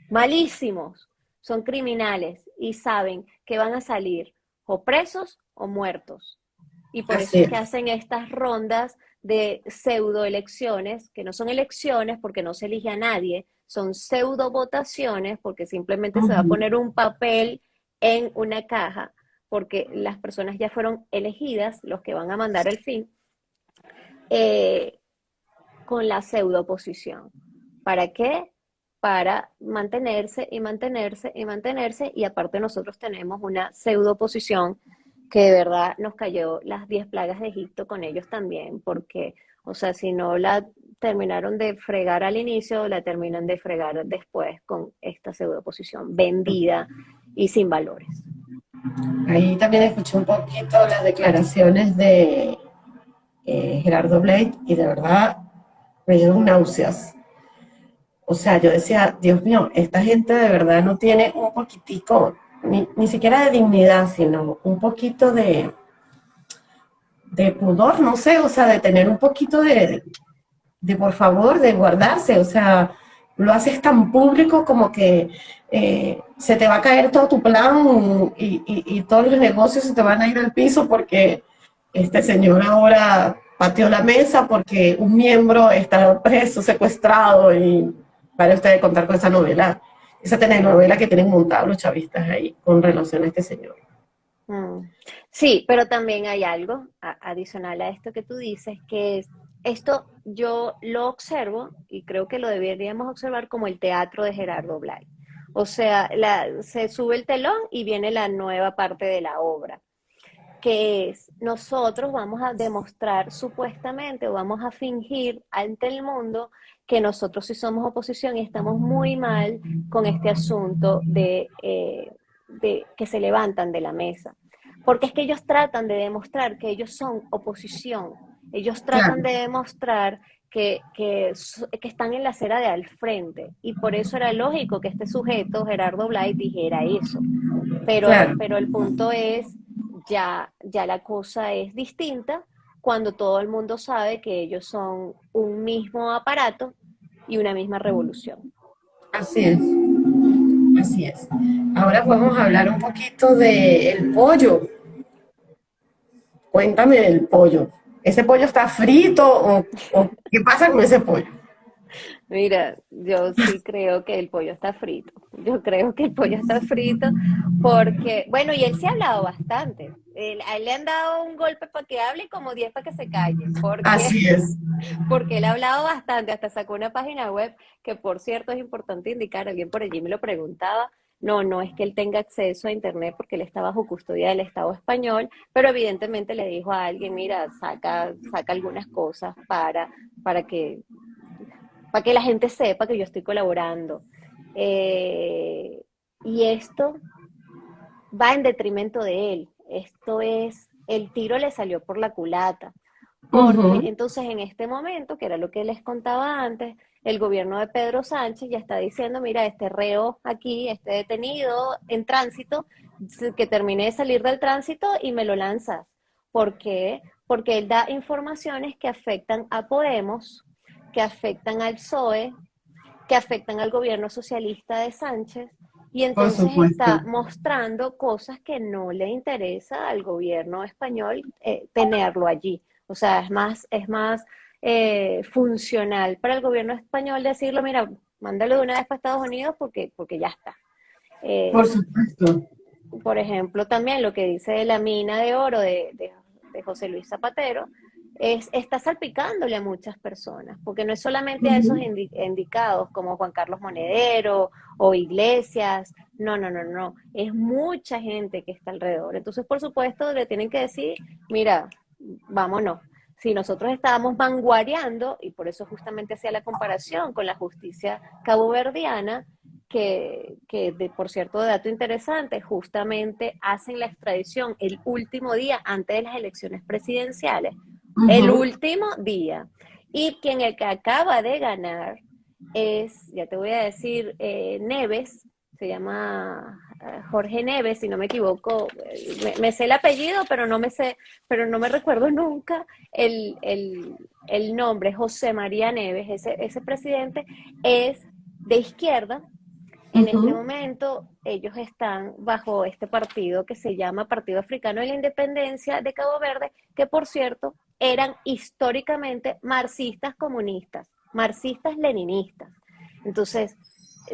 malísimos, son criminales y saben que van a salir o presos o muertos. Y por eso Así es que es. hacen estas rondas de pseudo elecciones, que no son elecciones porque no se elige a nadie, son pseudo votaciones porque simplemente se va a Ujú. poner un papel en una caja, porque las personas ya fueron elegidas, los que van a mandar el fin, eh, con la pseudo oposición. ¿Para qué? Para mantenerse y mantenerse y mantenerse, y aparte nosotros tenemos una pseudo oposición que de verdad nos cayó las 10 plagas de Egipto con ellos también, porque, o sea, si no la terminaron de fregar al inicio, la terminan de fregar después con esta pseudo oposición vendida y sin valores. Ahí también escuché un poquito las declaraciones de Gerardo Blade y de verdad me dieron náuseas. O sea, yo decía, Dios mío, esta gente de verdad no tiene un poquitico, ni siquiera de dignidad, sino un poquito de pudor, no sé, o sea, de tener un poquito de por favor, de guardarse, o sea, lo haces tan público como que se te va a caer todo tu plan y todos los negocios se te van a ir al piso porque este señor ahora pateó la mesa porque un miembro está preso, secuestrado y para ustedes contar con esa telenovela que tienen montada los chavistas ahí con relación a este señor. Mm. Sí, pero también hay algo adicional a esto que tú dices, que es, esto yo lo observo y creo que lo deberíamos observar como el teatro de Gerardo Blay. O sea, se sube el telón y viene la nueva parte de la obra. que es, nosotros vamos a demostrar supuestamente o vamos a fingir ante el mundo que nosotros sí somos oposición y estamos muy mal con este asunto de que se levantan de la mesa. Porque es que ellos tratan de demostrar que ellos son oposición, ellos tratan Claro, de demostrar que están en la acera de al frente, y por eso era lógico que este sujeto, Gerardo Blay, dijera eso. claro. Pero el punto es, ya la cosa es distinta cuando todo el mundo sabe que ellos son un mismo aparato y una misma revolución. Así es, así es. Ahora podemos hablar un poquito del pollo. Cuéntame del pollo. ¿Ese pollo está frito o qué pasa con ese pollo? Mira, yo sí creo que el pollo está frito. Yo creo que el pollo está frito porque, bueno, y él sí ha hablado bastante. A él le han dado un golpe para que hable y como 10 para que se calle, porque, Así es. porque él ha hablado bastante, hasta sacó una página web que, por cierto, es importante indicar, alguien por allí me lo preguntaba. No, no es que él tenga acceso a internet porque él está bajo custodia del Estado español, pero evidentemente le dijo a alguien, mira, saca algunas cosas para que la gente sepa que yo estoy colaborando. Eh, y esto va en detrimento de él. Esto es, el tiro le salió por la culata. Porque Ujú. entonces en este momento, que era lo que les contaba antes, el gobierno de Pedro Sánchez ya está diciendo, mira, este reo aquí, este detenido en tránsito, que termine de salir del tránsito y me lo lanzas. ¿Por qué? Porque él da informaciones que afectan a Podemos, que afectan al PSOE, que afectan al gobierno socialista de Sánchez, y Por entonces está supuesto. mostrando cosas que no le interesa al gobierno español tenerlo allí. O sea, es más funcional para el gobierno español decirlo, mira, mándalo de una vez para Estados Unidos porque ya está. Por Eh, supuesto. por ejemplo, también lo que dice la mina de oro de José Luis Zapatero, está salpicándole a muchas personas, porque no es solamente a esos Ujú. indicados como Juan Carlos Monedero o Iglesias, no, no, no, no, es mucha gente que está alrededor. Entonces, por supuesto, le tienen que decir, mira, vámonos. Si nosotros estábamos vanguardiando, y por eso justamente hacía la comparación con la justicia caboverdiana, por cierto, dato interesante, justamente hacen la extradición el último día antes de las elecciones presidenciales, el Ujú. último día. Y quien el que acaba de ganar es, ya te voy a decir, Neves, se llama Jorge Neves, si no me equivoco, me sé el apellido, pero no me recuerdo nunca el nombre, José María Neves, ese presidente es de izquierda. En este Ujú. momento ellos están bajo este partido que se llama Partido Africano de la Independencia de Cabo Verde, que por cierto eran históricamente marxistas comunistas, marxistas leninistas. Entonces,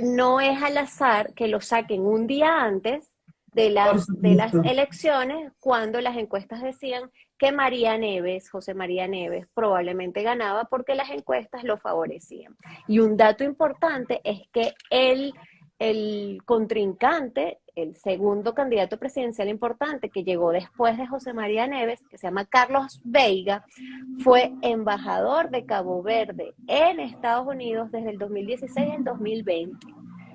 no es al azar que lo saquen un día antes Por de las supuesto. elecciones, cuando las encuestas decían que María Neves, José María Neves, probablemente ganaba porque las encuestas lo favorecían. Y un dato importante es que el contrincante, el segundo candidato presidencial importante que llegó después de José María Neves, que se llama Carlos Veiga, fue embajador de Cabo Verde en Estados Unidos desde el 2016 al 2020.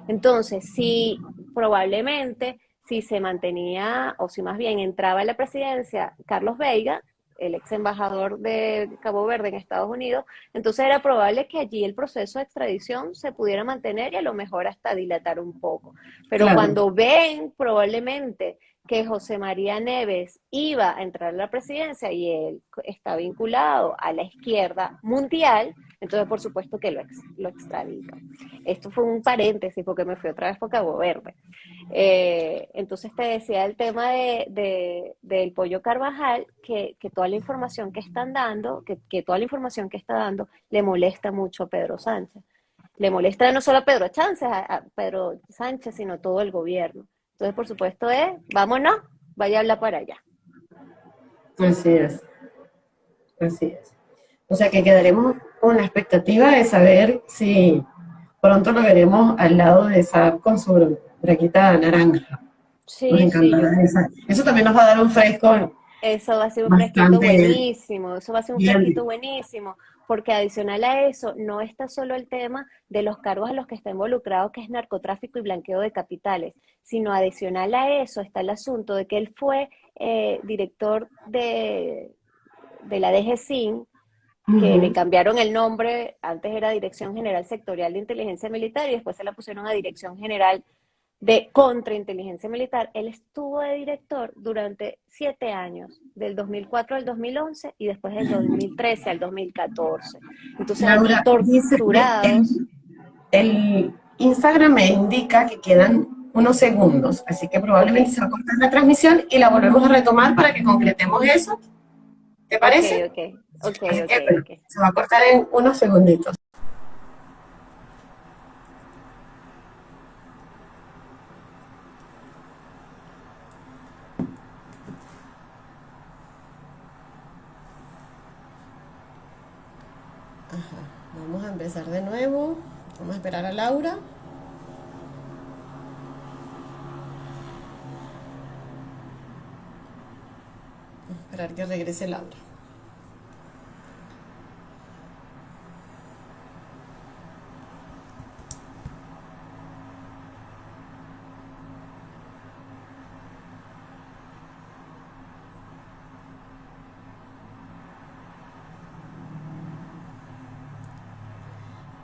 Entonces, sí, probablemente, si se mantenía, o si más bien entraba en la presidencia Carlos Veiga, el ex embajador de Cabo Verde en Estados Unidos, entonces era probable que allí el proceso de extradición se pudiera mantener y a lo mejor hasta dilatar un poco. Pero Claro. cuando ven probablemente que José María Neves iba a entrar a la presidencia y él está vinculado a la izquierda mundial, entonces por supuesto que lo extradita. Esto fue un paréntesis porque me fui otra vez por Cabo Verde. Entonces te decía el tema del pollo Carvajal, que toda la información que están dando, que toda la información que está dando le molesta mucho a Pedro Sánchez. Le molesta no solo a Pedro Sánchez, sino todo el gobierno. Entonces, por supuesto, vámonos, vaya a hablar para allá. Así es. Así es. O sea que quedaremos con la expectativa de saber si pronto lo veremos al lado de Saab con su braquita naranja. Nos Sí, sí, encantará esa. Eso también nos va a dar un fresco Eso va a ser un fresquito bastante buenísimo, eso va a ser un bien. fresquito buenísimo, porque adicional a eso, no está solo el tema de los cargos a los que está involucrado, que es narcotráfico y blanqueo de capitales, sino adicional a eso está el asunto de que él fue director de la DGCIN, que le Ujú. cambiaron el nombre, antes era Dirección General Sectorial de Inteligencia Militar y después se la pusieron a Dirección General de Contrainteligencia Militar. Él estuvo de director durante 7 años, del 2004 al 2011 y después del 2013 al 2014. Entonces allí Laura, dice, torturados. el Instagram me indica que quedan unos segundos, así que Ok, probablemente se va a cortar la transmisión y la volvemos a retomar para que concretemos eso. ¿Te ok, parece? ok, ok, Así ok, que, bueno, ok. se va a cortar en unos segunditos. Vamos a empezar de nuevo. Vamos a esperar a Laura. Esperar que regrese Laura.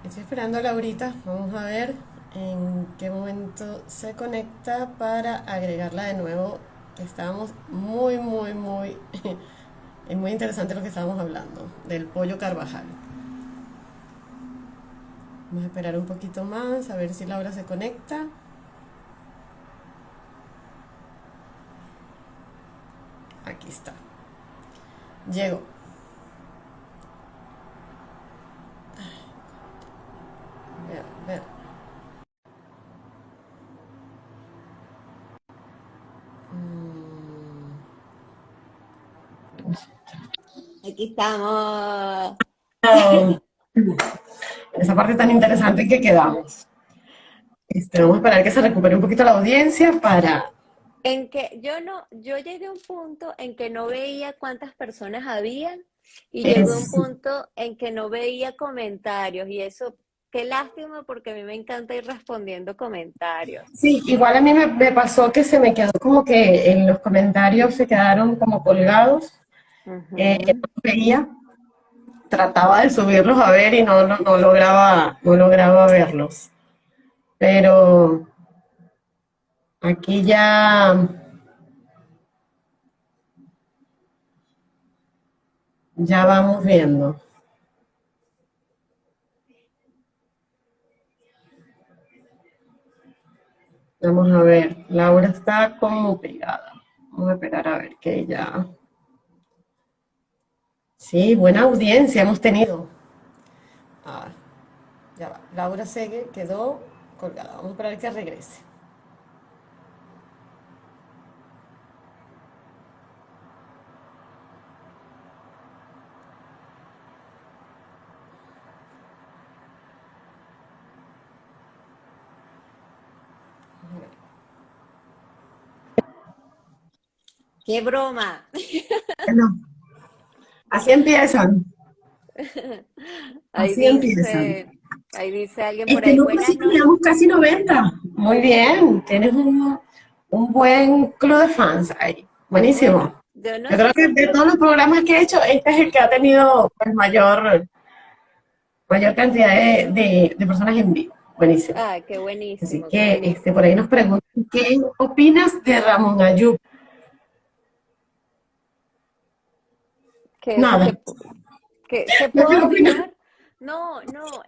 Estoy esperando a Laurita. Vamos a ver en qué momento se conecta para agregarla de nuevo. Que estábamos muy. Es muy interesante lo que estábamos hablando del pollo Carvajal. Vamos a esperar un poquito más a ver si Laura se conecta. Aquí está. Llegó. Ver, ver. Aquí estamos. Oh, en esa parte tan interesante que quedamos. Vamos a esperar que se recupere un poquito la audiencia para... En que yo no, yo llegué a un punto en que no veía cuántas personas habían y llegué a un Es, punto en que no veía comentarios y eso, qué lástima porque a mí me encanta ir respondiendo comentarios. sí, igual a mí me pasó que se me quedó como que en los comentarios se quedaron como colgados. Ujú. No veía, trataba de subirlos a ver y no lograba verlos. Pero aquí ya vamos viendo. Vamos a ver, Laura está como pegada. Vamos a esperar a ver que ella... Sí, buena audiencia hemos tenido. Ah, ya va. Laura Segue quedó colgada. Vamos a esperar que regrese. ¡Qué broma! Bueno, así empiezan, Ahí así empiezan. dice, ahí dice alguien por ahí, No, pues buenas sí, noches. teníamos casi 90. Muy bien, tienes un buen club de fans ahí. Bueno, Buenísimo. yo no Yo creo sé si que es de todos los programas que he hecho, este es el que ha tenido pues, mayor cantidad de personas en vivo. Buenísimo. Ah, qué Así buenísimo, qué que por buenísimo. ahí nos preguntan, ¿qué opinas de Ramón Ayub? ¿Qué, Nada. qué, qué ¿No qué puedo opinas? opinar? No, no,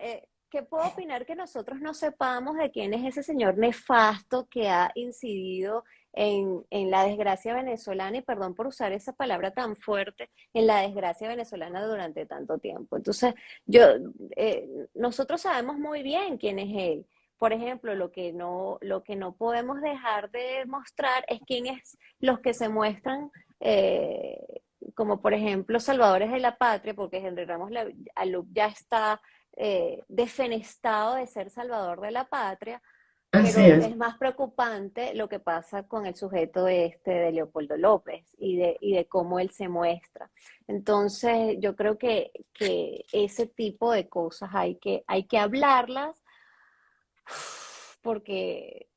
¿qué puedo opinar que nosotros no sepamos de quién es ese señor nefasto que ha incidido en la desgracia venezolana, y perdón por usar esa palabra tan fuerte, en la desgracia venezolana durante tanto tiempo? Entonces, yo, nosotros sabemos muy bien quién es él. Por ejemplo, lo que no podemos dejar de mostrar es quiénes los que se muestran como por ejemplo Salvadores de la Patria, porque Henry Ramos Alup ya está defenestado de ser salvador de la patria, Así pero es. es más preocupante lo que pasa con el sujeto este de Leopoldo López y de cómo él se muestra. Entonces, yo creo que ese tipo de cosas hay que hablarlas porque,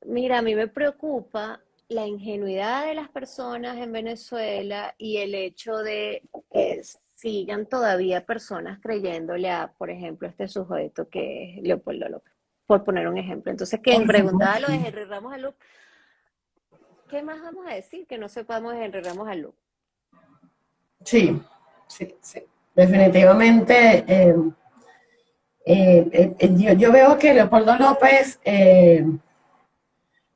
mira, a mí me preocupa la ingenuidad de las personas en Venezuela y el hecho de que sigan todavía personas creyéndole a, por ejemplo, este sujeto que es Leopoldo López, por poner un ejemplo. Entonces, quien Por preguntaba lo supuesto. de Henry Ramos Aluc, ¿qué más vamos a decir que no sepamos de Henry Ramos Aluc? Sí, sí, sí. Definitivamente, yo veo que Leopoldo López,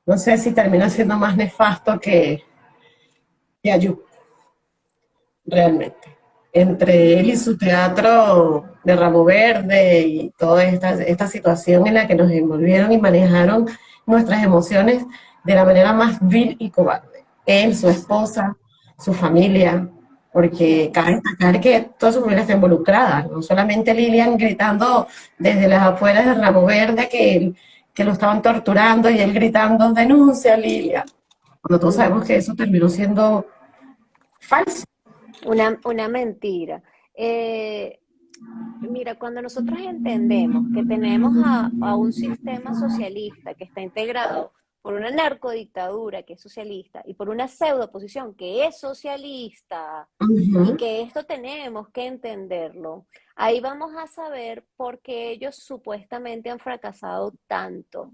no sé si termina siendo más nefasto que Ayub, realmente. Entre él y su teatro de Ramo Verde y toda esta situación en la que nos envolvieron y manejaron nuestras emociones de la manera más vil y cobarde. Él, su esposa, su familia, porque Sí. cabe destacar que toda su familia está involucrada, no solamente Lilian gritando desde las afueras de Ramo Verde que lo estaban torturando y él gritando, denuncia Lilian, cuando todos sabemos que Ujú. eso terminó siendo falso. Una mentira. Eh, Mira, cuando nosotros entendemos que tenemos a un sistema socialista que está integrado por una narcodictadura que es socialista y por una pseudo oposición que es socialista, y Ujú. que esto tenemos que entenderlo, ahí vamos a saber por qué ellos supuestamente han fracasado tanto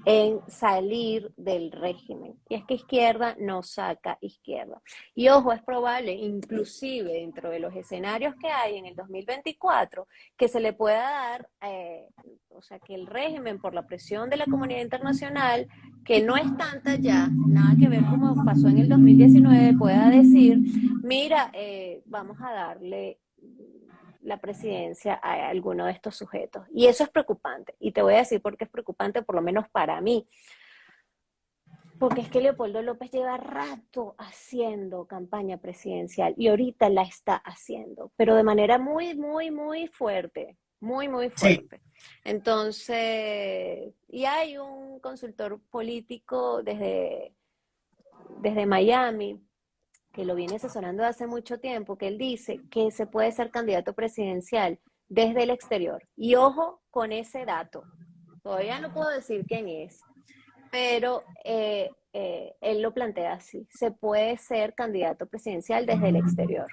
en salir del régimen. Y es que izquierda no saca izquierda. Y ojo, es probable, inclusive dentro de los escenarios que hay en el 2024, que se le pueda dar, o sea, que el régimen, por la presión de la comunidad internacional, que no es tanta ya, nada que ver como pasó en el 2019, pueda decir, mira, vamos a darle la presidencia a alguno de estos sujetos. Y eso es preocupante. Y te voy a decir por qué es preocupante, por lo menos para mí. Porque es que Leopoldo López lleva rato haciendo campaña presidencial y ahorita la está haciendo, pero de manera muy, muy, muy fuerte, muy, muy Sí. fuerte. Entonces, y hay un consultor político desde Miami que lo viene asesorando hace mucho tiempo, que él dice que se puede ser candidato presidencial desde el exterior. Y ojo con ese dato. Todavía no puedo decir quién es, pero él lo plantea así. Se puede ser candidato presidencial desde el exterior.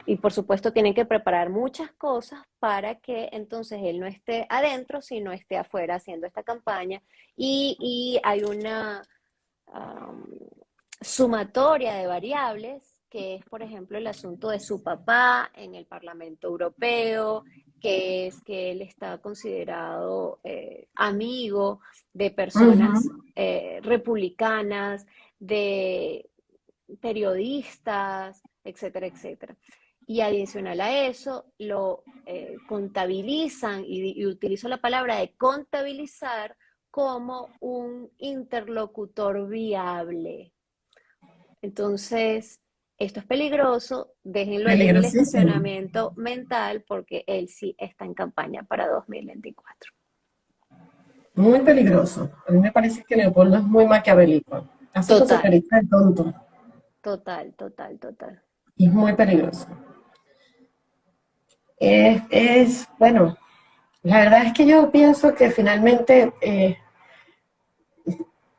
Y por supuesto tienen que preparar muchas cosas para que entonces él no esté adentro, sino esté afuera haciendo esta campaña. Y hay una um, sumatoria de variables, que es, por ejemplo, el asunto de su papá en el Parlamento Europeo, que es que él está considerado amigo de personas Ujú. republicanas, de periodistas, etcétera, etcétera. Y adicional a eso, lo contabilizan, y utilizo la palabra de contabilizar como un interlocutor viable. Entonces, esto es peligroso, déjenlo allí en el Peligrosísimo. estacionamiento mental porque él sí está en campaña para 2024. Muy peligroso. A mí me parece que Leopoldo es muy maquiavélico. Hace con su Total, carita de tonto. total, total, total. Y es muy peligroso. Bueno, la verdad es que yo pienso que finalmente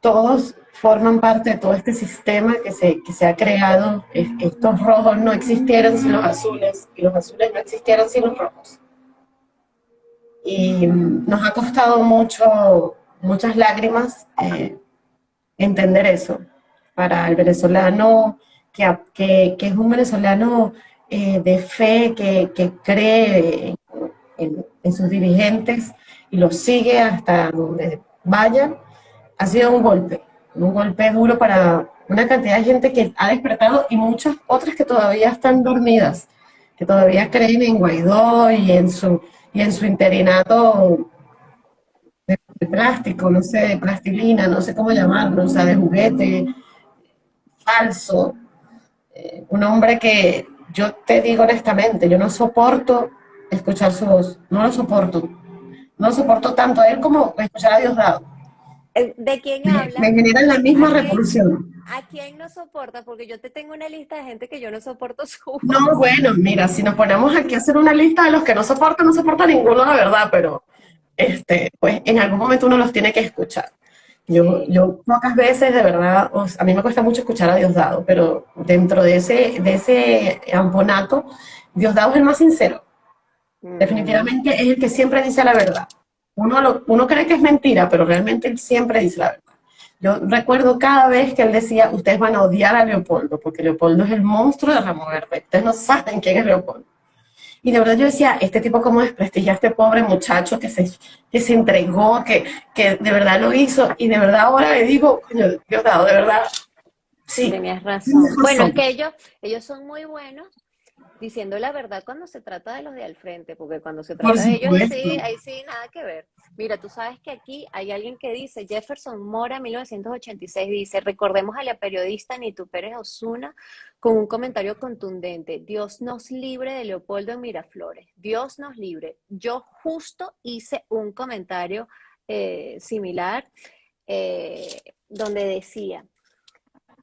todos forman parte de todo este sistema que se ha creado. Estos rojos no existieran sin los azules y los azules no existieran sin los rojos. Y nos ha costado mucho, muchas lágrimas entender eso. Para el venezolano que es un venezolano de fe, que cree en sus dirigentes y los sigue hasta donde vayan, ha sido un golpe duro para una cantidad de gente que ha despertado y muchas otras que todavía están dormidas, que todavía creen en Guaidó y en su interinato de plástico, no sé, de plastilina, no sé cómo llamarlo, o sea, de juguete falso. Un hombre que yo te digo honestamente, yo no soporto escuchar su voz, no lo soporto. No lo soporto tanto a él como escuchar a Diosdado. ¿De quién Me hablas? generan la ¿A misma quién, repulsión. a quién no soporta? Porque yo te tengo una lista de gente que yo no soporto su No, voz. bueno, mira, si nos ponemos aquí a hacer una lista de los que no soporto, no soporto a ninguno, la verdad, pero pues en algún momento uno los tiene que escuchar. Sí. Yo pocas veces, de verdad, a mí me cuesta mucho escuchar a Diosdado, pero dentro de ese amponato, Diosdado es el más sincero. Ujú. Definitivamente es el que siempre dice la verdad. Uno cree que es mentira, pero realmente él siempre dice la verdad. Yo recuerdo cada vez que él decía, ustedes van a odiar a Leopoldo, porque Leopoldo es el monstruo de Ramo Verde. Ustedes no saben quién es Leopoldo. Y de verdad yo decía, este tipo cómo desprestigia a este pobre muchacho que se entregó, que de verdad lo hizo. Y de verdad ahora le digo, coño, Diosdado, de verdad, sí, Tenías tienes razón. Bueno, es razón. que ellos son muy buenos diciendo la verdad cuando se trata de los de al frente, porque cuando se Por trata de ellos, supuesto. sí, ahí sí, nada que ver. Mira, tú sabes que aquí hay alguien que dice, Jefferson Mora, 1986, dice, recordemos a la periodista Nitu Pérez Osuna con un comentario contundente, Dios nos libre de Leopoldo en Miraflores, Dios nos libre. Yo justo hice un comentario similar donde decía,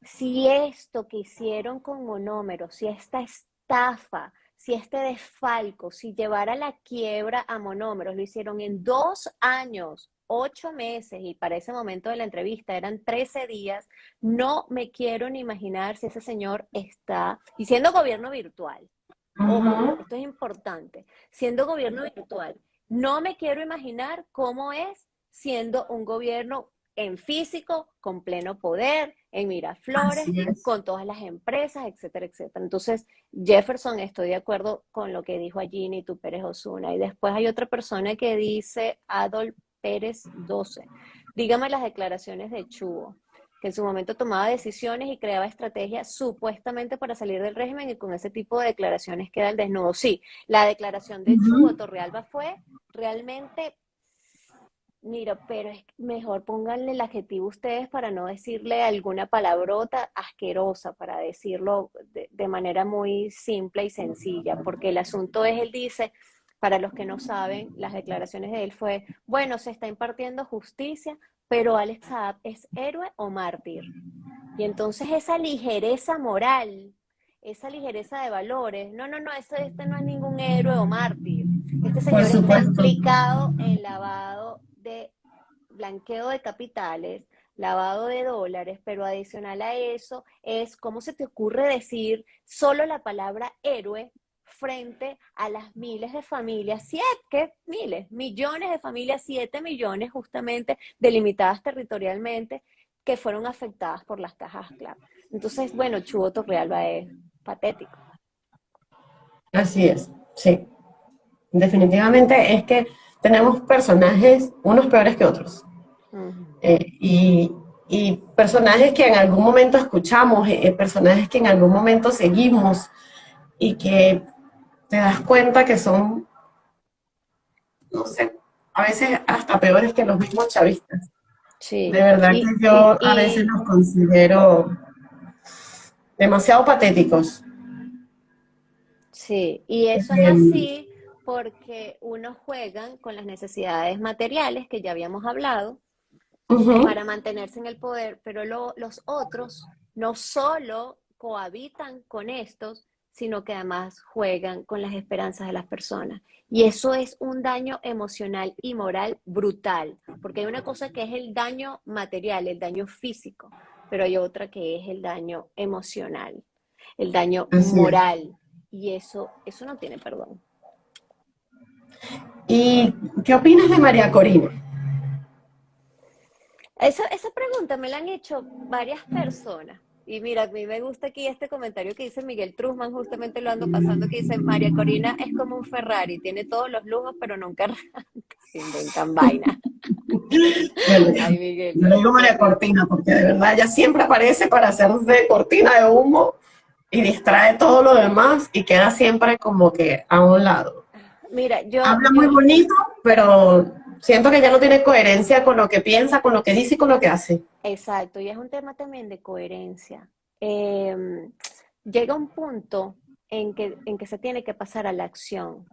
si esto que hicieron con monómeros, si esta estafa, si este desfalco, si llevara a la quiebra a monómeros, lo hicieron en 2 años, 8 meses, y para ese momento de la entrevista eran 13 días, no me quiero ni imaginar si ese señor está, y siendo gobierno virtual, ojo, Ujú. esto es importante, siendo gobierno virtual, no me quiero imaginar cómo es siendo un gobierno en físico, con pleno poder, en Miraflores, Así es. con todas las empresas, etcétera, etcétera. Entonces, Jefferson, estoy de acuerdo con lo que dijo allí Nitu Pérez Osuna. Y después hay otra persona que dice, Adol Pérez 12. Dígame las declaraciones de Chubo, que en su momento tomaba decisiones y creaba estrategias supuestamente para salir del régimen y con ese tipo de declaraciones queda el desnudo. Sí, la declaración de Chubo Ujú. Torrealba fue realmente. Mira, pero es mejor pónganle el adjetivo ustedes para no decirle alguna palabrota asquerosa, para decirlo de manera muy simple y sencilla, porque el asunto es, él dice, para los que no saben, las declaraciones de él fue, bueno, se está impartiendo justicia, pero Alex Saab es héroe o mártir. Y entonces esa ligereza moral, esa ligereza de valores, no, no, no, este no es ningún héroe o mártir. Este Por señor está supuesto. implicado en lavado de blanqueo de capitales, lavado de dólares, pero adicional a eso es cómo se te ocurre decir solo la palabra héroe frente a las miles de familias, siete miles, millones de familias, 7 millones justamente delimitadas territorialmente que fueron afectadas por las cajas clave. Entonces, bueno, Chubo Torrealba es patético. Así es, sí. Definitivamente es que tenemos personajes, unos peores que otros. Uh-huh. Y personajes que en algún momento escuchamos, personajes que en algún momento seguimos y que te das cuenta que son, no sé, a veces hasta peores que los mismos chavistas. De Sí, verdad que yo a veces y los considero demasiado patéticos. sí, y eso es Eh, así porque unos juegan con las necesidades materiales que ya habíamos hablado Ujú. para mantenerse en el poder, pero los otros no solo cohabitan con estos, sino que además juegan con las esperanzas de las personas. Y eso es un daño emocional y moral brutal, porque hay una cosa que es el daño material, el daño físico, pero hay otra que es el daño emocional, el daño Así es. moral, y eso no tiene perdón. ¿Y qué opinas de María Corina? Esa pregunta me la han hecho varias personas. Y mira, a mí me gusta aquí este comentario que dice Miguel Trusman, justamente lo ando pasando, que dice, María Corina es como un Ferrari, tiene todos los lujos, pero nunca arranca, se inventan vaina. Bueno, Ay, Miguel, yo le digo qué María risa. Cortina porque de verdad ella siempre aparece para hacerse cortina de humo y distrae todo lo demás y queda siempre como que a un lado. Mira, Habla muy bonito, pero siento que ya no tiene coherencia con lo que piensa, con lo que dice y con lo que hace. exacto, y es un tema también de coherencia. Llega un punto en que se tiene que pasar a la acción.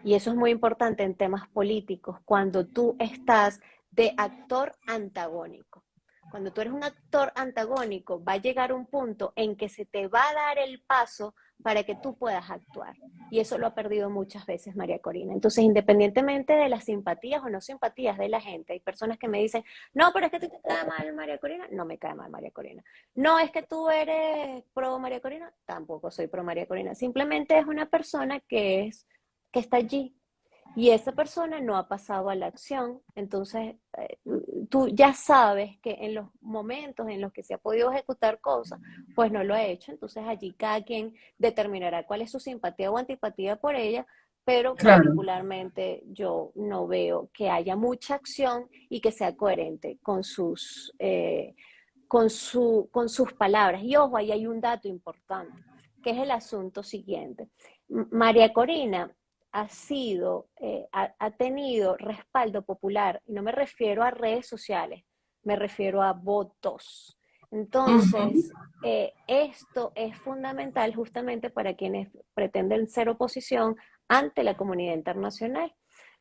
Y eso es muy importante en temas políticos, cuando tú estás de actor antagónico. Cuando tú eres un actor antagónico, va a llegar un punto en que se te va a dar el paso para que tú puedas actuar. Y eso lo ha perdido muchas veces María Corina. Entonces, independientemente de las simpatías o no simpatías de la gente, hay personas que me dicen, no, pero es que te cae mal María Corina. No me cae mal María Corina. No, es que tú eres pro María Corina. Tampoco soy pro María Corina. Simplemente es una persona que está allí, y esa persona no ha pasado a la acción. Entonces tú ya sabes que en los momentos en los que se ha podido ejecutar cosas, pues no lo ha hecho. Entonces allí cada quien determinará cuál es su simpatía o antipatía por ella, pero Claro, particularmente yo no veo que haya mucha acción y que sea coherente con sus palabras. Y ojo, ahí hay un dato importante, que es el asunto siguiente. María Corina ha tenido respaldo popular, y no me refiero a redes sociales, me refiero a votos. ujú, Entonces, esto es fundamental justamente para quienes pretenden ser oposición ante la comunidad internacional.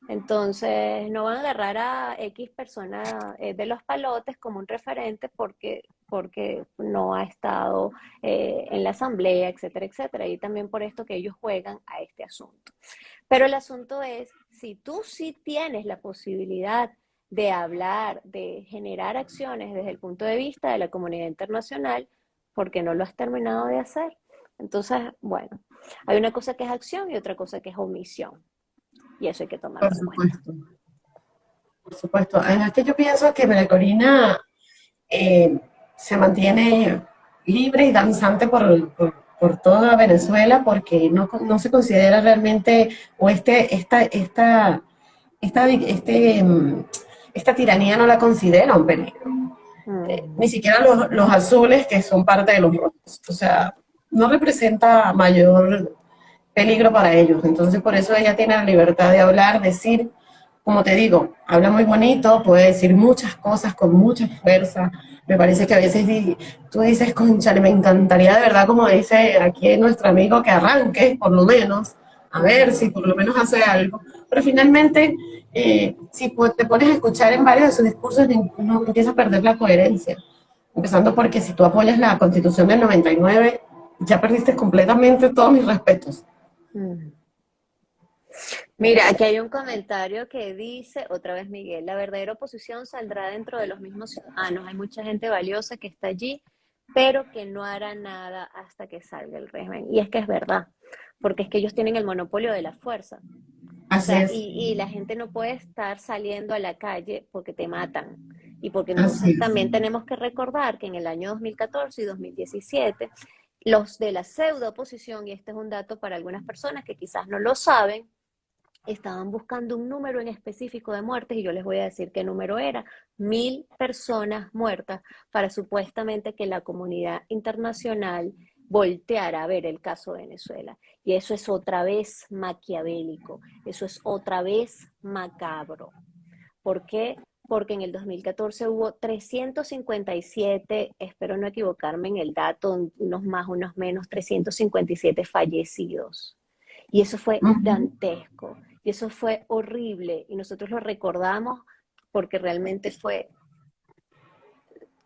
Entonces, no van a agarrar a X persona de los palotes como un referente porque no ha estado en la asamblea, etcétera, etcétera. Y también por esto que ellos juegan a este asunto. Pero el asunto es, si tú sí tienes la posibilidad de hablar, de generar acciones desde el punto de vista de la comunidad internacional, ¿por qué no lo has terminado de hacer? Entonces, bueno, hay una cosa que es acción y otra cosa que es omisión. Y eso hay que tomarlo por en cuenta. supuesto, por supuesto. Además que yo pienso que María Corina se mantiene libre y danzante por toda Venezuela porque no se considera realmente, o esta tiranía no la considera un peligro. Ni Mm. siquiera los azules, que son parte de los rojos. O sea, no representa mayor peligro para ellos. Entonces, por eso ella tiene la libertad de hablar, decir, como te digo, habla muy bonito, puede decir muchas cosas con mucha fuerza. Me parece que a veces tú dices, conchale, me encantaría de verdad, como dice aquí nuestro amigo, que arranque, por lo menos, a ver si Ujú. por lo menos hace algo. Pero finalmente, si te pones a escuchar en varios de sus discursos, no empieza a perder la coherencia. Empezando porque si tú apoyas la Constitución del 99, ya perdiste completamente todos mis respetos. Mm. Mira, aquí hay un comentario que dice, otra vez Miguel, la verdadera oposición saldrá dentro de los mismos ciudadanos. Hay mucha gente valiosa que está allí, pero que no hará nada hasta que salga el régimen. Y es que es verdad, porque es que ellos tienen el monopolio de la fuerza. O Así sea, es, y la gente no puede estar saliendo a la calle porque te matan. Y porque así entonces es. también tenemos que recordar que en el año 2014 y 2017, los de la pseudo oposición, y este es un dato para algunas personas que quizás no lo saben, estaban buscando un número en específico de muertes, y yo les voy a decir qué número era: 1.000 personas muertas, para supuestamente que la comunidad internacional volteara a ver el caso de Venezuela. Y eso es otra vez maquiavélico, eso es otra vez macabro. ¿Por qué? Porque en el 2014 hubo 357, espero no equivocarme en el dato, unos más, unos menos, 357 fallecidos. Y eso fue Ujú. dantesco, y eso fue horrible, y nosotros lo recordamos porque realmente fue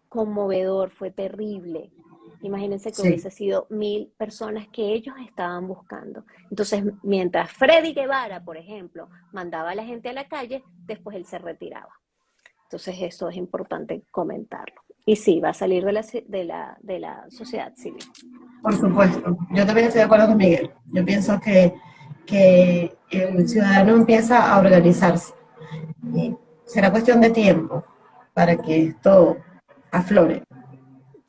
conmovedor, fue terrible. Imagínense que Sí. hubiese sido 1.000 personas que ellos estaban buscando. Entonces, mientras Freddy Guevara, por ejemplo, mandaba a la gente a la calle, después él se retiraba. Entonces, eso es importante comentarlo. Y sí, va a salir de la sociedad civil. Por supuesto, yo también estoy de acuerdo con Miguel. Yo pienso que el ciudadano empieza a organizarse y será cuestión de tiempo para que esto aflore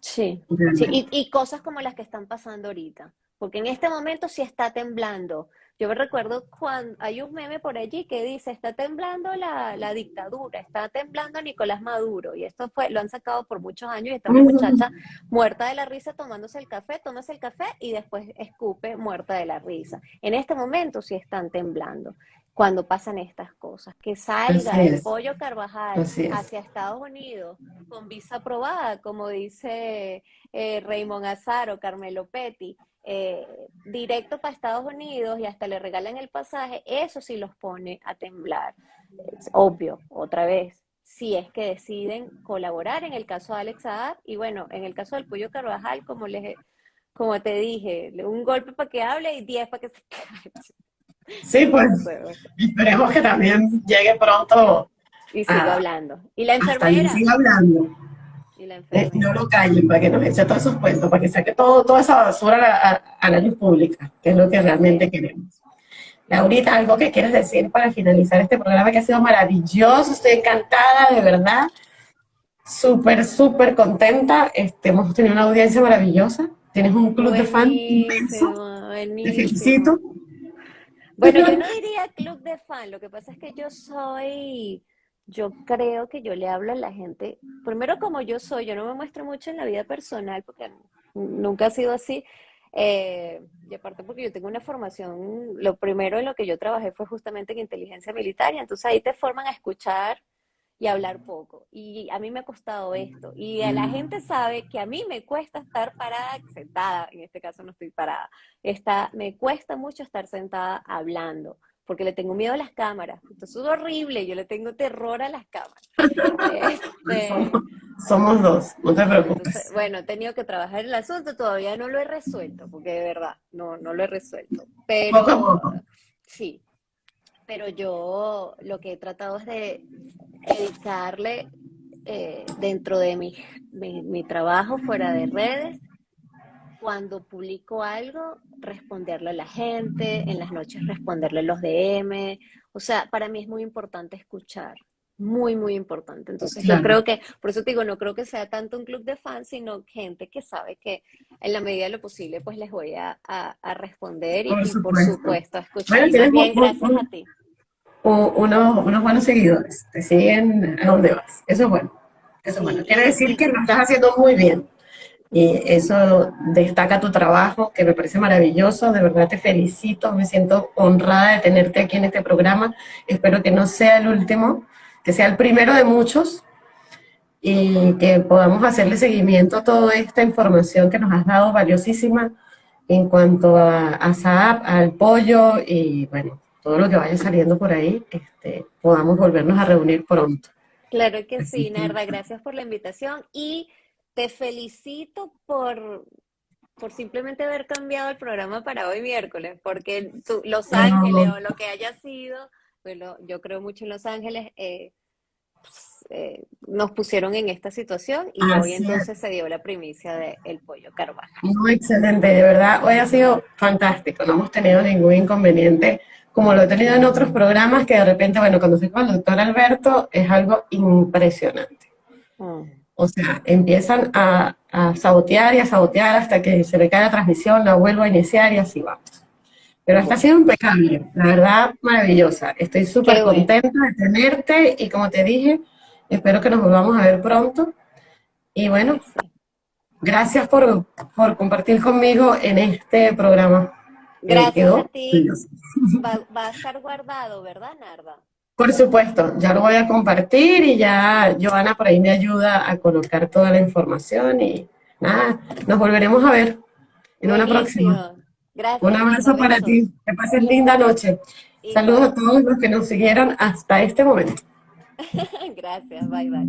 Sí, sí, y, realmente. y cosas como las que están pasando ahorita, porque en este momento sí está temblando. Yo me recuerdo cuando hay un meme por allí que dice, está temblando la dictadura, está temblando Nicolás Maduro, y esto lo han sacado por muchos años, y está una muchacha muerta de la risa tomándose el café, tómase el café y después escupe muerta de la risa. En este momento sí están temblando cuando pasan estas cosas. Que Así salga el es, pollo Carvajal así es. hacia Estados Unidos con visa aprobada, como dice Raymond Azar o Carmelo Petti, eh, directo para Estados Unidos y hasta le regalan el pasaje, eso sí los pone a temblar. Es obvio, otra vez, si es que deciden colaborar en el caso de Alex Saab, y bueno, en el caso del Pollo Carvajal, como te dije, un golpe para que hable y 10 para que se calle. Sí, pues Entonces, esperemos que también llegue pronto y siga a, hablando. Y la hasta allí, enfermera, siga hablando. y la No enfermera. lo callen para que nos eche todos esos cuentos, para que saque toda esa basura a la luz pública, que es lo que realmente Sí. queremos. Laurita, algo que quieras decir para finalizar este programa que ha sido maravilloso, estoy encantada, de verdad, súper, súper contenta, hemos tenido una audiencia maravillosa, tienes un club de fans inmenso, Buenísimo, te felicito. buenísimo. Bueno, yo no diría club de fan, lo que pasa es que yo creo que yo le hablo a la gente, primero como yo soy, yo no me muestro mucho en la vida personal porque nunca ha sido así, y aparte porque yo tengo una formación, lo primero en lo que yo trabajé fue justamente en inteligencia militar, y entonces ahí te forman a escuchar y hablar poco. Y a mí me ha costado esto. Y a la gente sabe que a mí me cuesta estar parada, sentada, en este caso no estoy parada, me cuesta mucho estar sentada hablando, porque le tengo miedo a las cámaras. Entonces es horrible, yo le tengo terror a las cámaras. Somos, Este, somos dos, no te entonces, preocupes. bueno, he tenido que trabajar el asunto, todavía no lo he resuelto, porque de verdad, no lo he resuelto. Poco a Pero poco. sí, pero yo lo que he tratado es de dedicarle dentro de mi trabajo fuera de redes, cuando publico algo, responderle a la gente, en las noches responderle los DM. O sea, para mí es muy importante escuchar, muy, muy importante. Entonces yo Claro, creo que, por eso te digo, no creo que sea tanto un club de fans, sino gente que sabe que en la medida de lo posible, pues les voy a responder por y por supuesto. supuesto a escuchar. Bueno, Y más tienes bien gracias a ti. unos buenos seguidores, te siguen a donde vas. Eso es bueno. Eso es Sí, bueno. Quiere decir que lo estás haciendo muy bien. Y eso destaca tu trabajo, que me parece maravilloso. De verdad te felicito. Me siento honrada de tenerte aquí en este programa. Espero que no sea el último, que sea el primero de muchos y que podamos hacerle seguimiento a toda esta información que nos has dado valiosísima en cuanto a SAP, al pollo y bueno, todo lo que vaya saliendo por ahí, podamos volvernos a reunir pronto. claro que Así sí, que, Narda, gracias por la invitación y te felicito por simplemente haber cambiado el programa para hoy miércoles, porque Los Ángeles no, o lo que haya sido, bueno, yo creo mucho en Los Ángeles, nos pusieron en esta situación y hoy así es. entonces se dio la primicia de El Pollo Carvajal. Muy excelente, de verdad, hoy ha sido fantástico, no hemos tenido ningún inconveniente, como lo he tenido en otros programas, que de repente, bueno, cuando fui con el doctor Alberto, es algo impresionante. Mm, O sea, empiezan a sabotear y a sabotear hasta que se le cae la transmisión, la vuelvo a iniciar y así vamos. Pero esta ha bueno, sido impecable, la verdad, maravillosa. Estoy súper qué bueno. contenta de tenerte y como te dije, espero que nos volvamos a ver pronto. Y Ay, bueno, sí. gracias por compartir conmigo en este programa. Gracias a Quedó ti. maravilloso. Va a estar guardado, ¿verdad, Narda? Por supuesto, ya lo voy a compartir y ya Joana por ahí me ayuda a colocar toda la información y nada, nos volveremos a ver en una próxima. Buenísimo. Un Gracias, Narda. abrazo para Besos. ti, que pases linda noche. Saludos a Igual. todos los que nos siguieron hasta este momento. Gracias. Bye, bye.